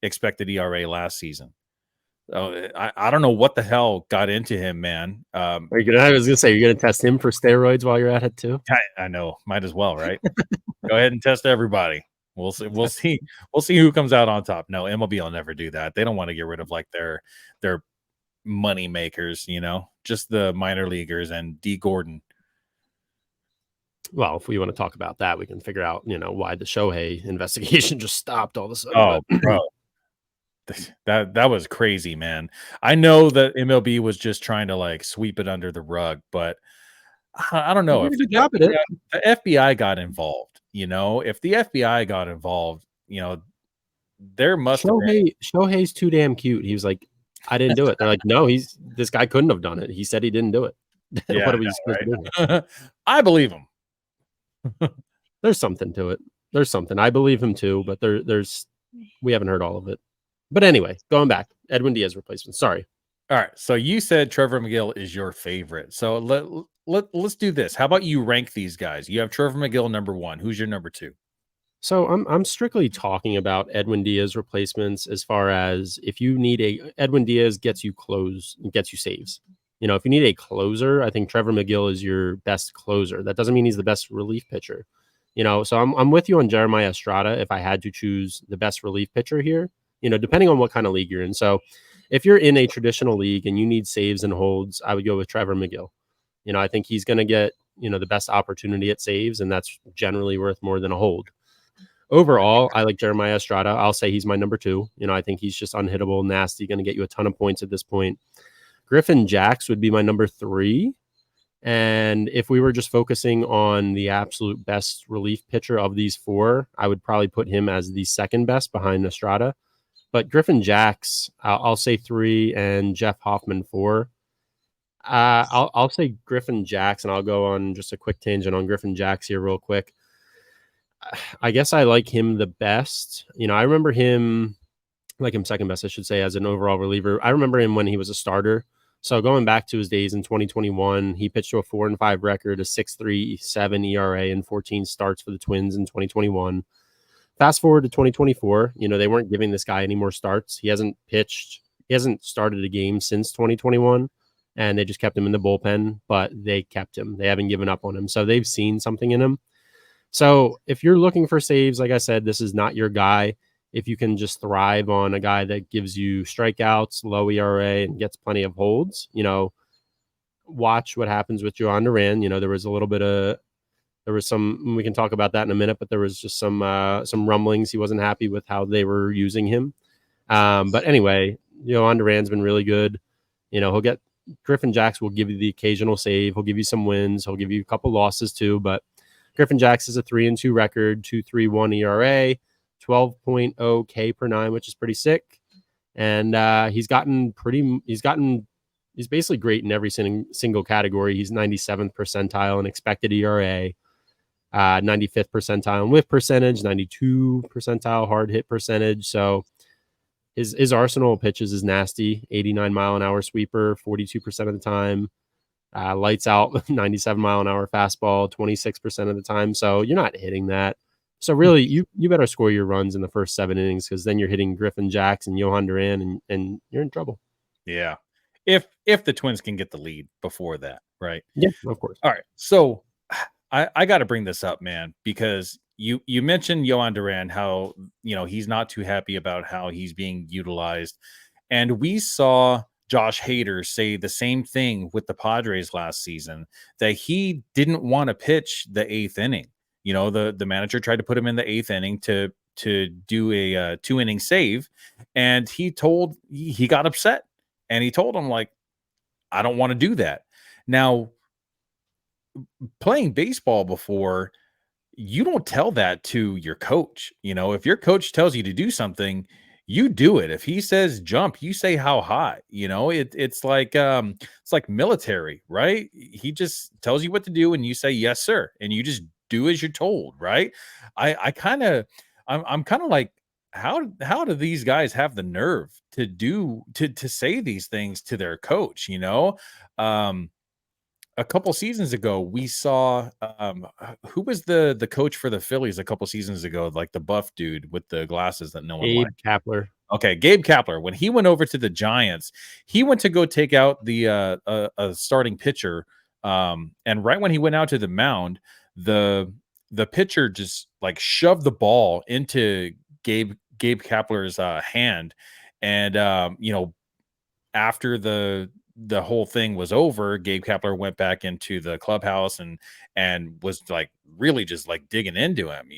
expected ERA last season. So I don't know what the hell got into him, man. I was gonna say, you're gonna test him for steroids while you're at it too. I know, might as well, right? Go ahead and test everybody. We'll see. We'll see who comes out on top. No, MLB will never do that. They don't want to get rid of their money makers, just the minor leaguers and D. Gordon. Well, if we want to talk about that, we can figure out, why the Shohei investigation just stopped all of a sudden. Oh, bro. That was crazy, man. I know that MLB was just trying to sweep it under the rug, but I don't know if the FBI got involved. If the FBI got involved, there must have been. Shohei's too damn cute. He was like, I didn't do it. They're like, no, this guy couldn't have done it. He said he didn't do it. Yeah, what are we supposed to do? I believe him. There's something to it. There's something. I believe him too, but we haven't heard all of it. But anyway, going back, Edwin Diaz replacement. Sorry. All right. So you said Trevor McGill is your favorite. So let's do this. How about you rank these guys? You have Trevor McGill number 1. Who's your number 2? So I'm strictly talking about Edwin Diaz replacements as far as if you need Edwin Diaz gets you saves. If you need a closer, I think Trevor McGill is your best closer. That doesn't mean he's the best relief pitcher. So I'm with you on Jeremiah Estrada if I had to choose the best relief pitcher here, depending on what kind of league you're in. So if you're in a traditional league and you need saves and holds, I would go with Trevor McGill. I think he's going to get, the best opportunity at saves, and that's generally worth more than a hold. Overall, I like Jeremiah Estrada. I'll say he's my number 2. I think he's just unhittable, nasty, going to get you a ton of points at this point. Griffin Jax would be my number 3. And if we were just focusing on the absolute best relief pitcher of these four, I would probably put him as the second best behind Estrada. But Griffin Jacks, I'll say 3, and Jeff Hoffman 4. I'll say Griffin Jacks, and I'll go on just a quick tangent on Griffin Jacks here real quick. I guess I like him the best. I remember him, like him second best, I should say, as an overall reliever. I remember him when he was a starter. So going back to his days in 2021, he pitched to a 4-5 record, a 6.37 ERA, and 14 starts for the Twins in 2021. Fast forward to 2024, they weren't giving this guy any more starts. He hasn't started a game since 2021, and they just kept him in the bullpen, but they kept him. They haven't given up on him. So they've seen something in him. So if you're looking for saves, like I said, this is not your guy. If you can just thrive on a guy that gives you strikeouts, low ERA, and gets plenty of holds, watch what happens with Johan Duran. There was some, we can talk about that in a minute, but there was just some rumblings. He wasn't happy with how they were using him. But anyway, Johan Duran's been really good. Griffin Jacks will give you the occasional save. He'll give you some wins. He'll give you a couple losses too, but Griffin Jacks is a 3-2 record, 2.31 ERA, 12.0 K per 9, which is pretty sick. And he's basically great in every single category. He's 97th percentile in expected ERA, 95th percentile in whiff percentage, 92 percentile hard hit percentage. So his arsenal of pitches is nasty. 89 mile an hour sweeper, 42% of the time. Lights out, 97 mile an hour fastball, 26% of the time. So you're not hitting that. So really, you better score your runs in the first 7 innings, because then you're hitting Griffin Jacks and Johan Duran, and you're in trouble. Yeah. If the Twins can get the lead before that, right? Yeah, of course. All right. So I got to bring this up, man, because you mentioned Johan Duran, how, he's not too happy about how he's being utilized. And we saw Josh Hader say the same thing with the Padres last season, that he didn't want to pitch the 8th inning. The manager tried to put him in the 8th inning to do a 2-inning save, and he got upset, and he told him, like, I don't want to do that. Now, playing baseball before, you don't tell that to your coach. If your coach tells you to do something, you do it. If he says jump, you say how high. It's like military, right? He just tells you what to do, and you say yes, sir, and you just do as you're told, right? I'm kind of like, how do these guys have the nerve to say these things to their coach? A couple seasons ago, we saw who was the coach for the Phillies a couple seasons ago, like the buff dude with the glasses that no one liked. Gabe Kapler. Okay, Gabe Kapler. When he went over to the Giants, he went to go take out the starting pitcher, and right when he went out to the mound, the pitcher just like shoved the ball into Gabe Kapler's hand, and after the whole thing was over, Gabe Kapler went back into the clubhouse and was like really just like digging into him,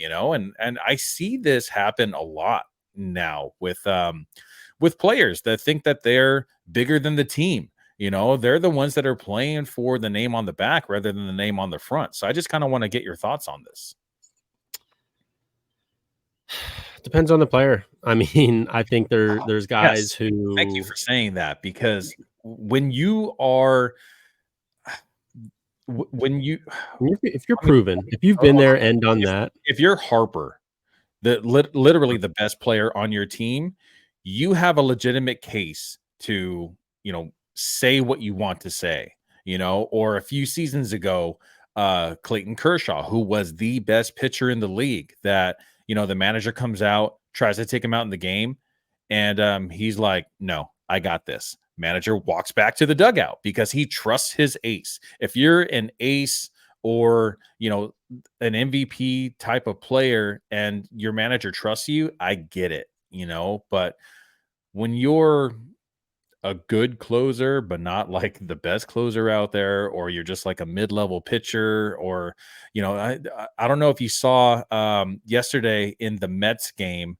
and I see this happen a lot now with players that think that they're bigger than the team. They're the ones that are playing for the name on the back rather than the name on the front. So I just kind of want to get your thoughts on this. Depends on the player. I mean, I think there's guys who. Thank you for saying that, because when you are, if you're proven, if you've been there and done that, if you're Harper, literally the best player on your team, you have a legitimate case to, say what you want to say, or a few seasons ago, Clayton Kershaw, who was the best pitcher in the league, that, the manager comes out, tries to take him out in the game, and he's like, no, I got this. Manager walks back to the dugout because he trusts his ace. If you're an ace or, an MVP type of player and your manager trusts you, I get it, but when you're a good closer, but not like the best closer out there, or you're just like a mid-level pitcher, or, I don't know if you saw yesterday in the Mets game,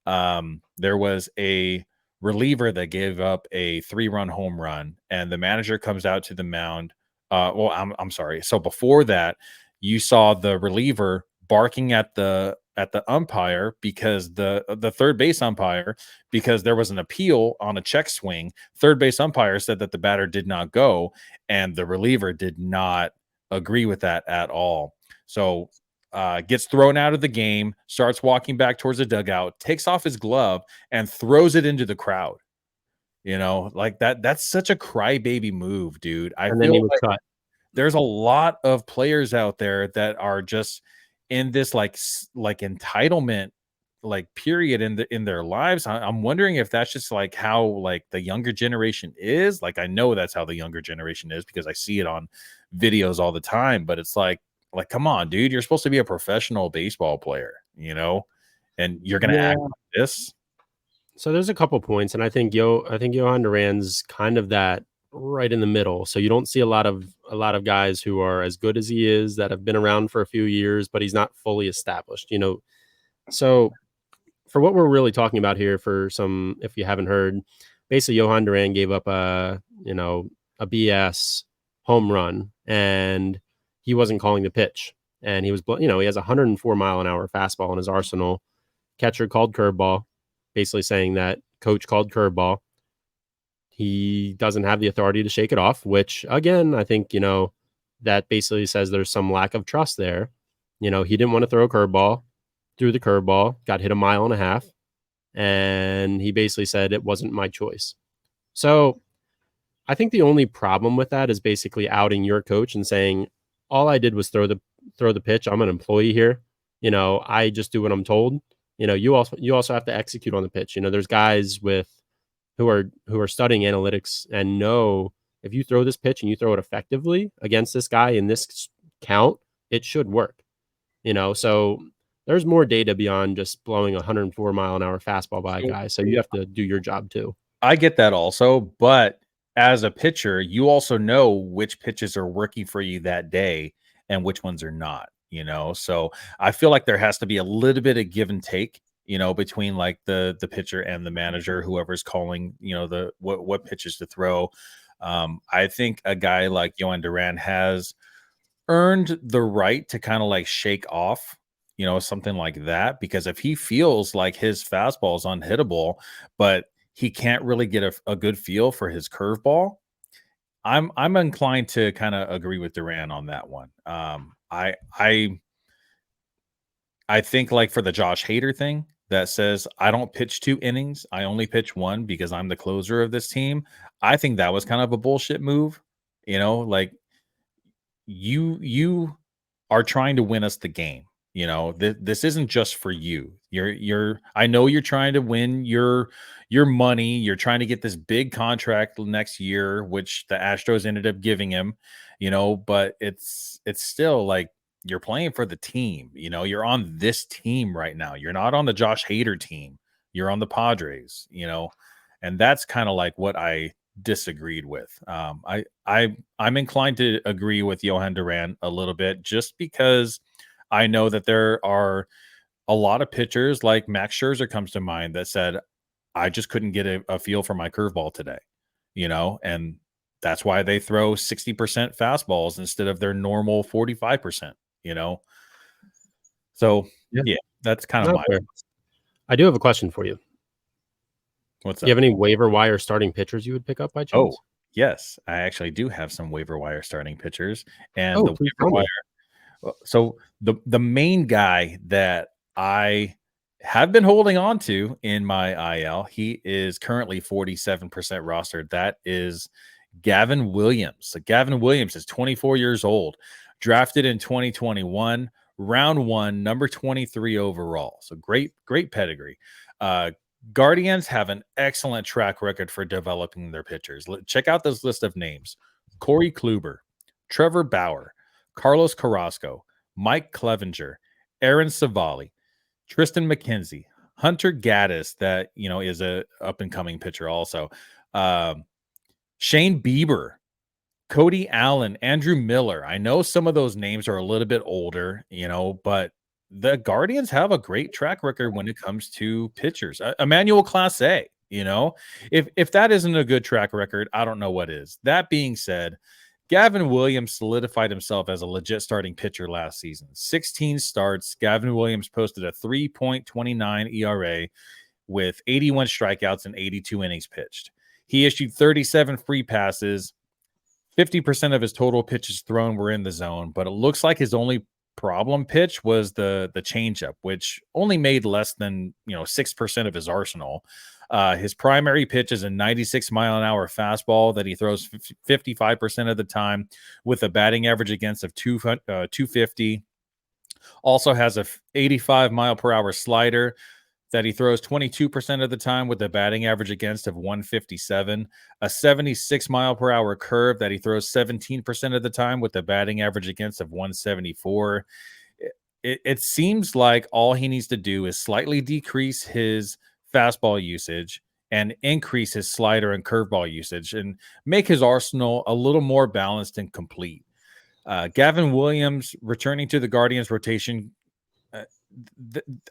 there was a reliever that gave up a 3-run home run, and the manager comes out to the mound Well, I'm sorry. So before that, you saw the reliever barking at the umpire because the third base umpire, because there was an appeal on a check swing. Third base umpire said that the batter did not go, and the reliever did not agree with that at all. So gets thrown out of the game, starts walking back towards the dugout, takes off his glove, and throws it into the crowd. Like that's such a crybaby move, dude. I And then he feel was like cut. there's a lot of players out there that are just in this like entitlement like period in their lives. I'm wondering if that's just like how like the younger generation is. Like I know that's how the younger generation is because I see it on videos all the time, but it's like come on, dude, you're supposed to be a professional baseball player, and you're gonna act like this. So there's a couple points, and I think Johan Duran's kind of that right in the middle. So you don't see a lot of guys who are as good as he is that have been around for a few years, but he's not fully established. So for what we're really talking about here, for some, if you haven't heard, basically Johan Duran gave up a BS home run, and he wasn't calling the pitch, and he was he has a 104 mile an hour fastball in his arsenal. Catcher called curveball, basically saying that coach called curveball. He doesn't have the authority to shake it off, which again, I think, that basically says there's some lack of trust there. He didn't want to throw a curveball, threw the curveball, got hit a mile and a half, and he basically said it wasn't my choice. So I think the only problem with that is basically outing your coach and saying, all I did was throw the pitch. I'm an employee here. I just do what I'm told. You also have to execute on the pitch. There's guys who are studying analytics and know if you throw this pitch and you throw it effectively against this guy in this count, it should work. So there's more data beyond just blowing a 104 mile an hour fastball by a guy. So you have to do your job too. I get that also, but as a pitcher, you also know which pitches are working for you that day and which ones are not, So I feel like there has to be a little bit of give and take, between like the pitcher and the manager, whoever's calling, the what pitches to throw. I think a guy like Johan Duran has earned the right to kind of like shake off, something like that, because if he feels like his fastball is unhittable, but he can't really get a good feel for his curveball, I'm inclined to kind of agree with Duran on that one. I think like for the Josh Hader thing that says I don't pitch 2 innings, I only pitch 1 because I'm the closer of this team. I think that was kind of a bullshit move. Like you are trying to win us the game. This isn't just for you. I know you're trying to win your money. You're trying to get this big contract next year, which the Astros ended up giving him, but it's still like you're playing for the team. You're on this team right now. You're not on the Josh Hader team. You're on the Padres, and that's kind of like what I disagreed with. I'm inclined to agree with Johan Duran a little bit, just because I know that there are a lot of pitchers, like Max Scherzer comes to mind, that said, I just couldn't get a feel for my curveball today, and that's why they throw 60% fastballs instead of their normal 45%, So yeah, that's kind of my. I do have a question for you. What's Do that? you have any waiver wire starting pitchers you would pick up by chance? Oh, yes, I actually do have some waiver wire starting pitchers, and Oh, the please waiver tell me. wire. So the main guy that I have been holding on to in my IL, he is currently 47% rostered. That is Gavin Williams. So Gavin Williams is 24 years old, drafted in 2021, round 1, number 23 overall. So great pedigree. Guardians have an excellent track record for developing their pitchers. Check out this list of names: Corey Kluber, Trevor Bauer, Carlos Carrasco, Mike Clevenger, Aaron Savali, Tristan McKenzie, Hunter Gaddis, that is a up and coming pitcher also. Shane Bieber, Cody Allen, Andrew Miller. I know some of those names are a little bit older, but the Guardians have a great track record when it comes to pitchers. Emmanuel Clase, if that isn't a good track record, I don't know what is. That being said, Gavin Williams solidified himself as a legit starting pitcher last season. 16 starts. Gavin Williams posted a 3.29 ERA with 81 strikeouts and 82 innings pitched. He issued 37 free passes. 50% of his total pitches thrown were in the zone, but it looks like his only problem pitch was the changeup, which only made less than 6% of his arsenal. His primary pitch is a 96-mile-an-hour fastball that he throws 55% of the time, with a batting average against of 250. Also has a 85-mile-per-hour slider that he throws 22% of the time, with a batting average against of 157. A 76-mile-per-hour curve that he throws 17% of the time, with a batting average against of 174. It seems like all he needs to do is slightly decrease his fastball usage and increase his slider and curveball usage and make his arsenal a little more balanced and complete. Gavin Williams returning to the Guardians rotation,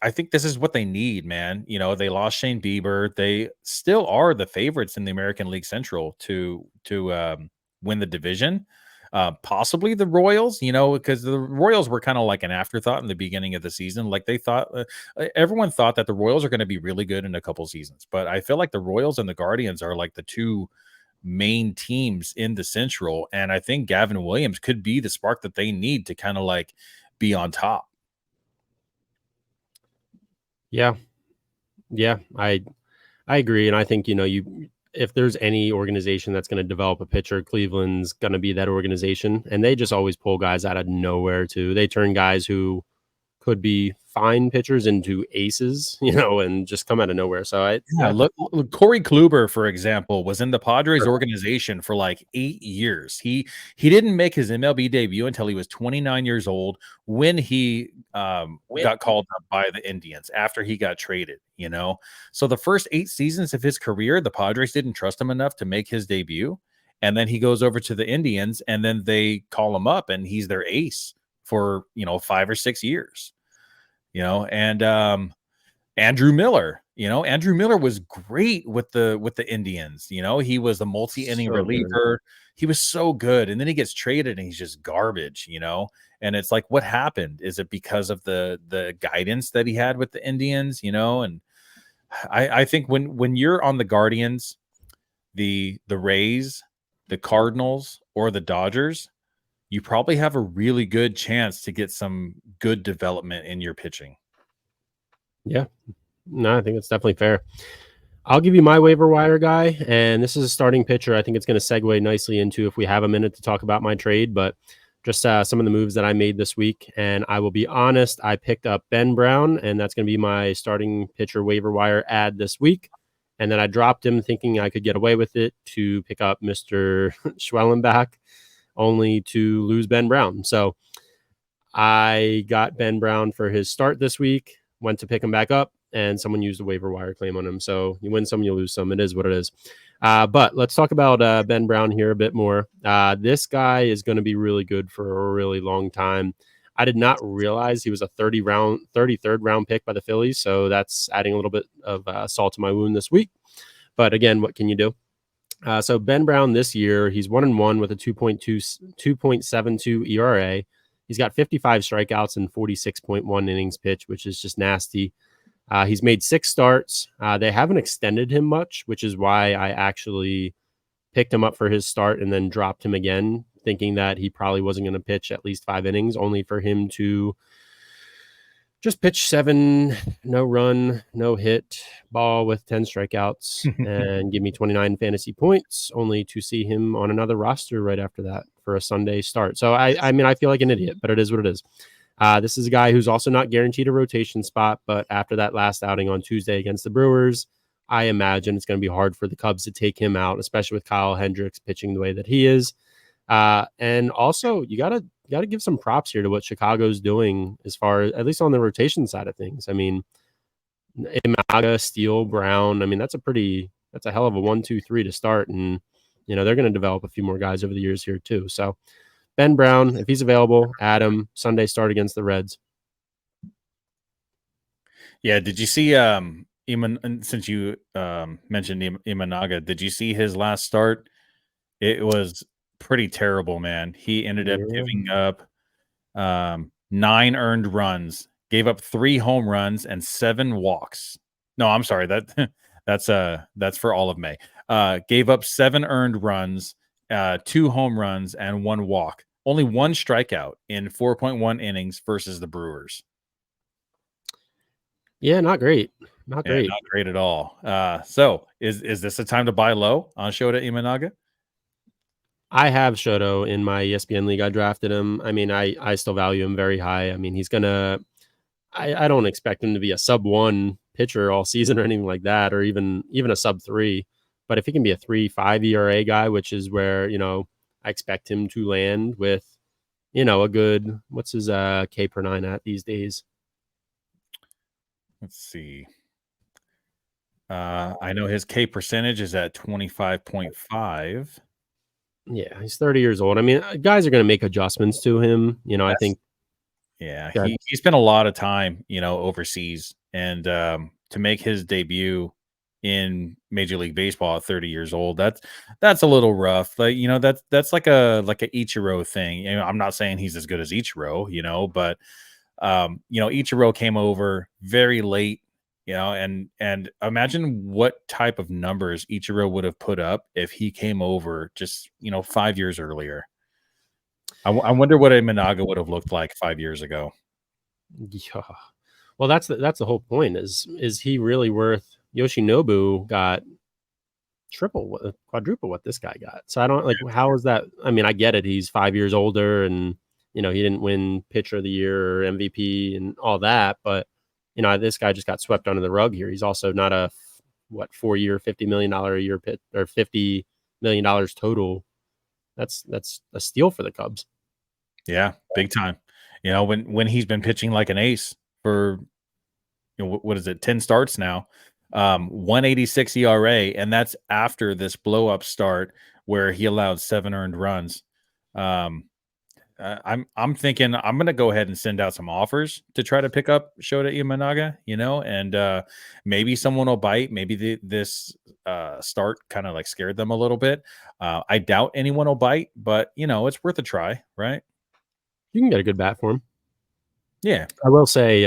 I think this is what they need, man. They lost Shane Bieber. They still are the favorites in the American League Central to win the division. Possibly the Royals, because the Royals were kind of like an afterthought in the beginning of the season. Like they thought, everyone thought that the Royals are going to be really good in a couple seasons. But I feel like the Royals and the Guardians are like the two main teams in the Central. And I think Gavin Williams could be the spark that they need to kind of like be on top. Yeah, I agree, and I think if there's any organization that's going to develop a pitcher, Cleveland's going to be that organization, and they just always pull guys out of nowhere too. They turn guys who could be fine pitchers into aces, and just come out of nowhere. So look, Corey Kluber, for example, was in the Padres organization for like 8 years. He didn't make his MLB debut until he was 29 years old when he got called up by the Indians after he got traded, So the first 8 seasons of his career, the Padres didn't trust him enough to make his debut. And then he goes over to the Indians, and then they call him up, and he's their ace for 5 or 6 years. And Andrew Miller, Andrew Miller was great with the Indians. He was a multi-inning reliever. He was so good. And then he gets traded and he's just garbage, and it's like, what happened? Is it because of the guidance that he had with the Indians, and I think when you're on the Guardians, the Rays, the Cardinals, or the Dodgers, you probably have a really good chance to get some good development in your pitching. Yeah. No, I think it's definitely fair. I'll give you my waiver wire guy, and this is a starting pitcher. I think it's going to segue nicely into if we have a minute to talk about my trade, but just some of the moves that I made this week. And I will be honest, I picked up Ben Brown, and that's going to be my starting pitcher waiver wire ad this week. And then I dropped him thinking I could get away with it to pick up Mr. Schwellenbach, only to lose Ben Brown. So I got Ben Brown for his start this week, went to pick him back up, and someone used a waiver wire claim on him. So you win some, you lose some. It is what it is. But let's talk about Ben Brown here a bit more. This guy is going to be really good for a really long time. I did not realize he was a 33rd round pick by the Phillies. So that's adding a little bit of salt to my wound this week. But again, what can you do? So Ben Brown this year, he's 1-1 with a 2.72 ERA. He's got 55 strikeouts and 46.1 innings pitched, which is just nasty. He's made 6 starts. They haven't extended him much, which is why I actually picked him up for his start and then dropped him again, thinking that he probably wasn't going to pitch at least 5 innings, only for him to just pitch 7, no run, no hit ball with 10 strikeouts and give me 29 fantasy points, only to see him on another roster right after that for a Sunday start. So I mean, I feel like an idiot, but it is what it is. This is a guy who's also not guaranteed a rotation spot, but after that last outing on Tuesday against the Brewers, I imagine it's going to be hard for the Cubs to take him out, especially with Kyle Hendricks pitching the way that he is. And also, you gotta give some props here to what Chicago's doing as far as, at least on the rotation side of things. I mean, Imaga, Steele, Brown. I mean, that's a hell of a 1-2-3 to start, and they're going to develop a few more guys over the years here too. So Ben Brown, if he's available, add him. Sunday start against the Reds. Yeah, did you see since you mentioned Imanaga, did you see his last start? It was pretty terrible, man. He ended up Yeah. giving up 9 earned runs, gave up 3 home runs and 7 walks. No, I'm sorry. That's for all of May. Gave up 7 earned runs, 2 home runs and 1 walk. Only 1 strikeout in 4.1 innings versus the Brewers. Yeah, not great. Not Yeah, great. not great at all. So is this a time to buy low on Shota Imanaga? I have Shoto in my ESPN league. I drafted him. I mean, I still value him very high. I mean, he's gonna. I don't expect him to be a sub 1 pitcher all season or anything like that, or even a sub 3. But if he can be a 3.5 ERA guy, which is where I expect him to land with, a good, what's his K per 9 at these days? Let's see. I know his K percentage is at 25.5. Yeah, he's 30 years old. I mean, guys are going to make adjustments to him. I think. Yeah, Yeah. he spent a lot of time, overseas, and to make his debut in Major League Baseball at 30 years old, that's a little rough. Like, that's like a Ichiro thing. I'm not saying he's as good as Ichiro, but Ichiro came over very late, and imagine what type of numbers Ichiro would have put up if he came over just 5 years earlier. I wonder what a Managa would have looked like 5 years ago. Yeah. Well, that's the whole point. Is he really worth? Yoshinobu got quadruple what this guy got. So I don't like, how is that? I mean, I get it. He's 5 years older, and he didn't win pitcher of the year or MVP and all that, but this guy just got swept under the rug here. He's also not a 4-year, $50 million a year pit, or $50 million total. That's a steal for the Cubs. Yeah, big time. When he's been pitching like an ace for what is it, 10 starts now, 186 ERA, and that's after this blow up start where he allowed 7 earned runs. I'm thinking I'm going to go ahead and send out some offers to try to pick up Shota Imanaga, and maybe someone will bite. Maybe this start kind of like scared them a little bit. I doubt anyone will bite, but it's worth a try, right? You can get a good bat for him. Yeah. I will say,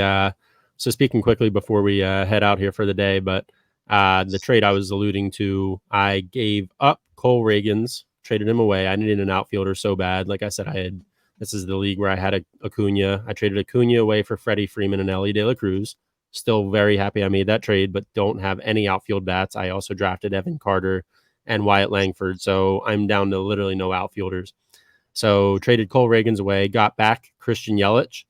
so speaking quickly before we head out here for the day, but the trade I was alluding to, I gave up Cole Reagans, traded him away. I needed an outfielder so bad. Like I said, this is the league where I had Acuña. I traded Acuña away for Freddie Freeman and Ellie De La Cruz. Still very happy I made that trade, but don't have any outfield bats. I also drafted Evan Carter and Wyatt Langford, so I'm down to literally no outfielders. So traded Cole Reagans away, got back Christian Yelich.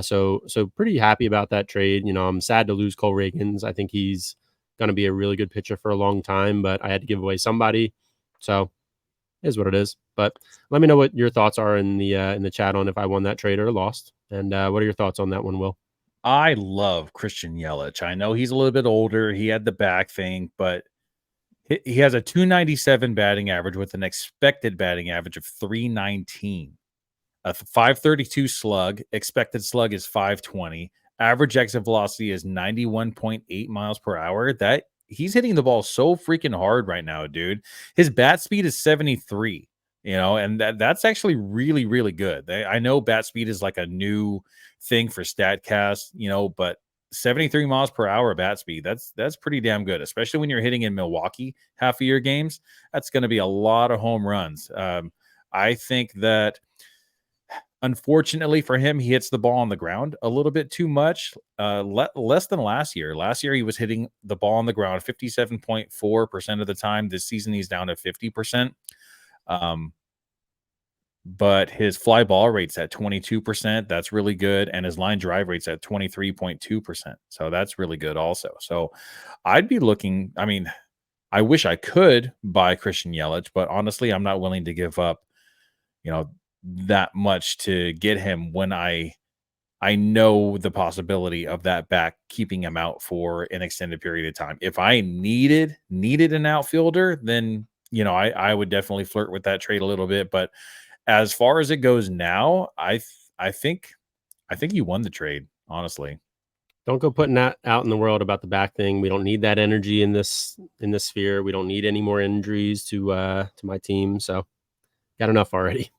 So pretty happy about that trade. I'm sad to lose Cole Reagans. I think he's going to be a really good pitcher for a long time, but I had to give away somebody. So it is what it is. But let me know what your thoughts are in the chat on if I won that trade or lost. And what are your thoughts on that one, Will? I love Christian Yelich. I know he's a little bit older. He had the back thing, but he has a 297 batting average with an expected batting average of 319. A 532 slug. Expected slug is 520. Average exit velocity is 91.8 miles per hour. That he's hitting the ball so freaking hard right now, dude. His bat speed is 73. And that's actually really, really good. I know bat speed is like a new thing for StatCast, but 73 miles per hour bat speed, that's pretty damn good, especially when you're hitting in Milwaukee half of your games. That's going to be a lot of home runs. I think that unfortunately for him, he hits the ball on the ground a little bit too much, less than last year. Last year, he was hitting the ball on the ground 57.4% of the time. This season, he's down to 50%. But his fly ball rate's at 22%. That's really good. And his line drive rate's at 23.2%. So that's really good also. So I'd be looking, I mean, I wish I could buy Christian Yelich, but honestly, I'm not willing to give up, that much to get him when I know the possibility of that back keeping him out for an extended period of time. If I needed an outfielder, then I would definitely flirt with that trade a little bit. But as far as it goes now, I think you won the trade, honestly. Don't go putting that out in the world about the back thing. We don't need that energy in this sphere. We don't need any more injuries to my team. So Got enough already.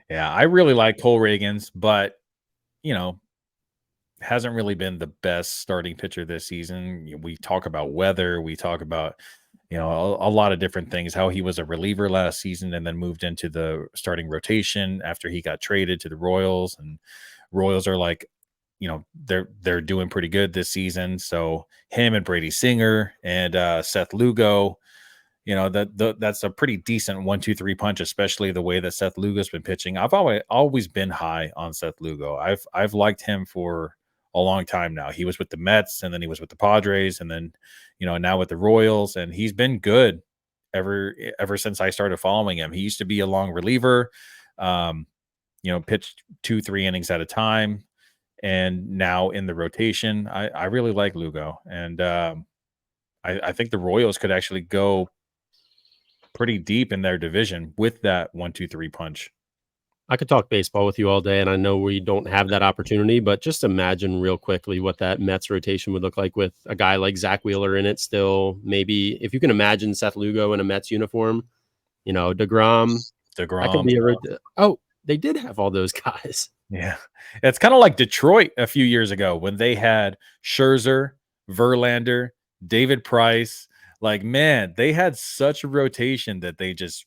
Yeah, I really like Cole Reagans, but you know, hasn't really been the best starting pitcher this season. We talk about weather, we talk about a lot of different things. How he was a reliever last season and then moved into the starting rotation after he got traded to the Royals, and Royals are like, they're doing pretty good this season. So him and Brady Singer and Seth Lugo, that's a pretty decent 1-2-3 punch, especially the way that Seth Lugo's been pitching. I've always been high on Seth Lugo. I've liked him for a long time now. He was with the Mets, and then he was with the Padres, and then now with the Royals, and he's been good ever since I started following him. He used to be a long reliever, pitched 2-3 innings at a time, and now in the rotation. I really like Lugo, and I think the Royals could actually go pretty deep in their division with that 1-2-3 punch. I could talk baseball with you all day, and I know we don't have that opportunity, but just imagine real quickly what that Mets rotation would look like with a guy like Zach Wheeler in it still. Maybe if you can imagine Seth Lugo in a Mets uniform, DeGrom. That could be they did have all those guys. Yeah. It's kind of like Detroit a few years ago when they had Scherzer, Verlander, David Price. Like, man, they had such a rotation that they just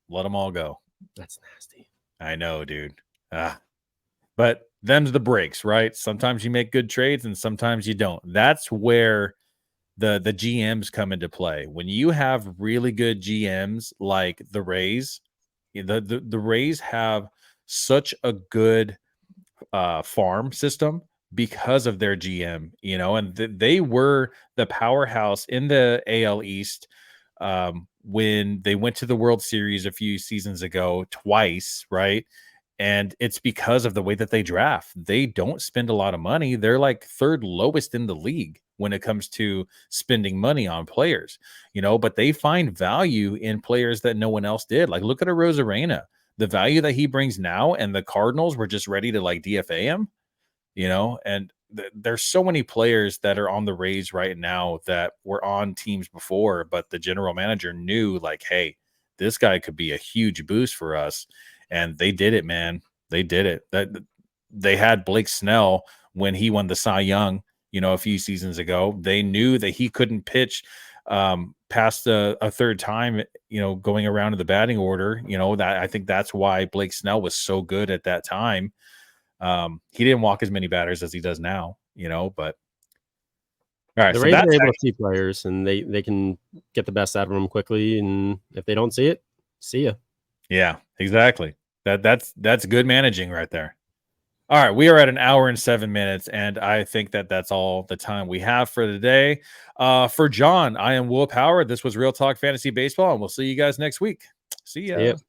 let them all go. That's nasty. I know, dude. But them's the breaks, right? Sometimes you make good trades and sometimes you don't. That's where the GMs come into play. When you have really good GMs like the Rays, the Rays have such a good farm system because of their GM, and they were the powerhouse in the AL East when they went to the World Series a few seasons ago, twice, right? And it's because of the way that they draft. They don't spend a lot of money. They're like third lowest in the league when it comes to spending money on players, but they find value in players that no one else did. Like, look at a Rosarena, the value that he brings now, and the Cardinals were just ready to like DFA him, and there's so many players that are on the Rays right now that were on teams before, but the general manager knew like, hey, this guy could be a huge boost for us. And they did it, man. They did it. That they had Blake Snell when he won the Cy Young, a few seasons ago. They knew that he couldn't pitch past a third time, going around in the batting order. That I think that's why Blake Snell was so good at that time. He didn't walk as many batters as he does now, but all right. The Rays are able to see players, and they can get the best out of them quickly. And if they don't see it, see ya. Yeah, exactly. That's good managing right there. All right, we are at an hour and 7 minutes, and I think that's all the time we have for today. For John, I am Will Power. This was Real Talk Fantasy Baseball, and we'll see you guys next week. See ya. Yep.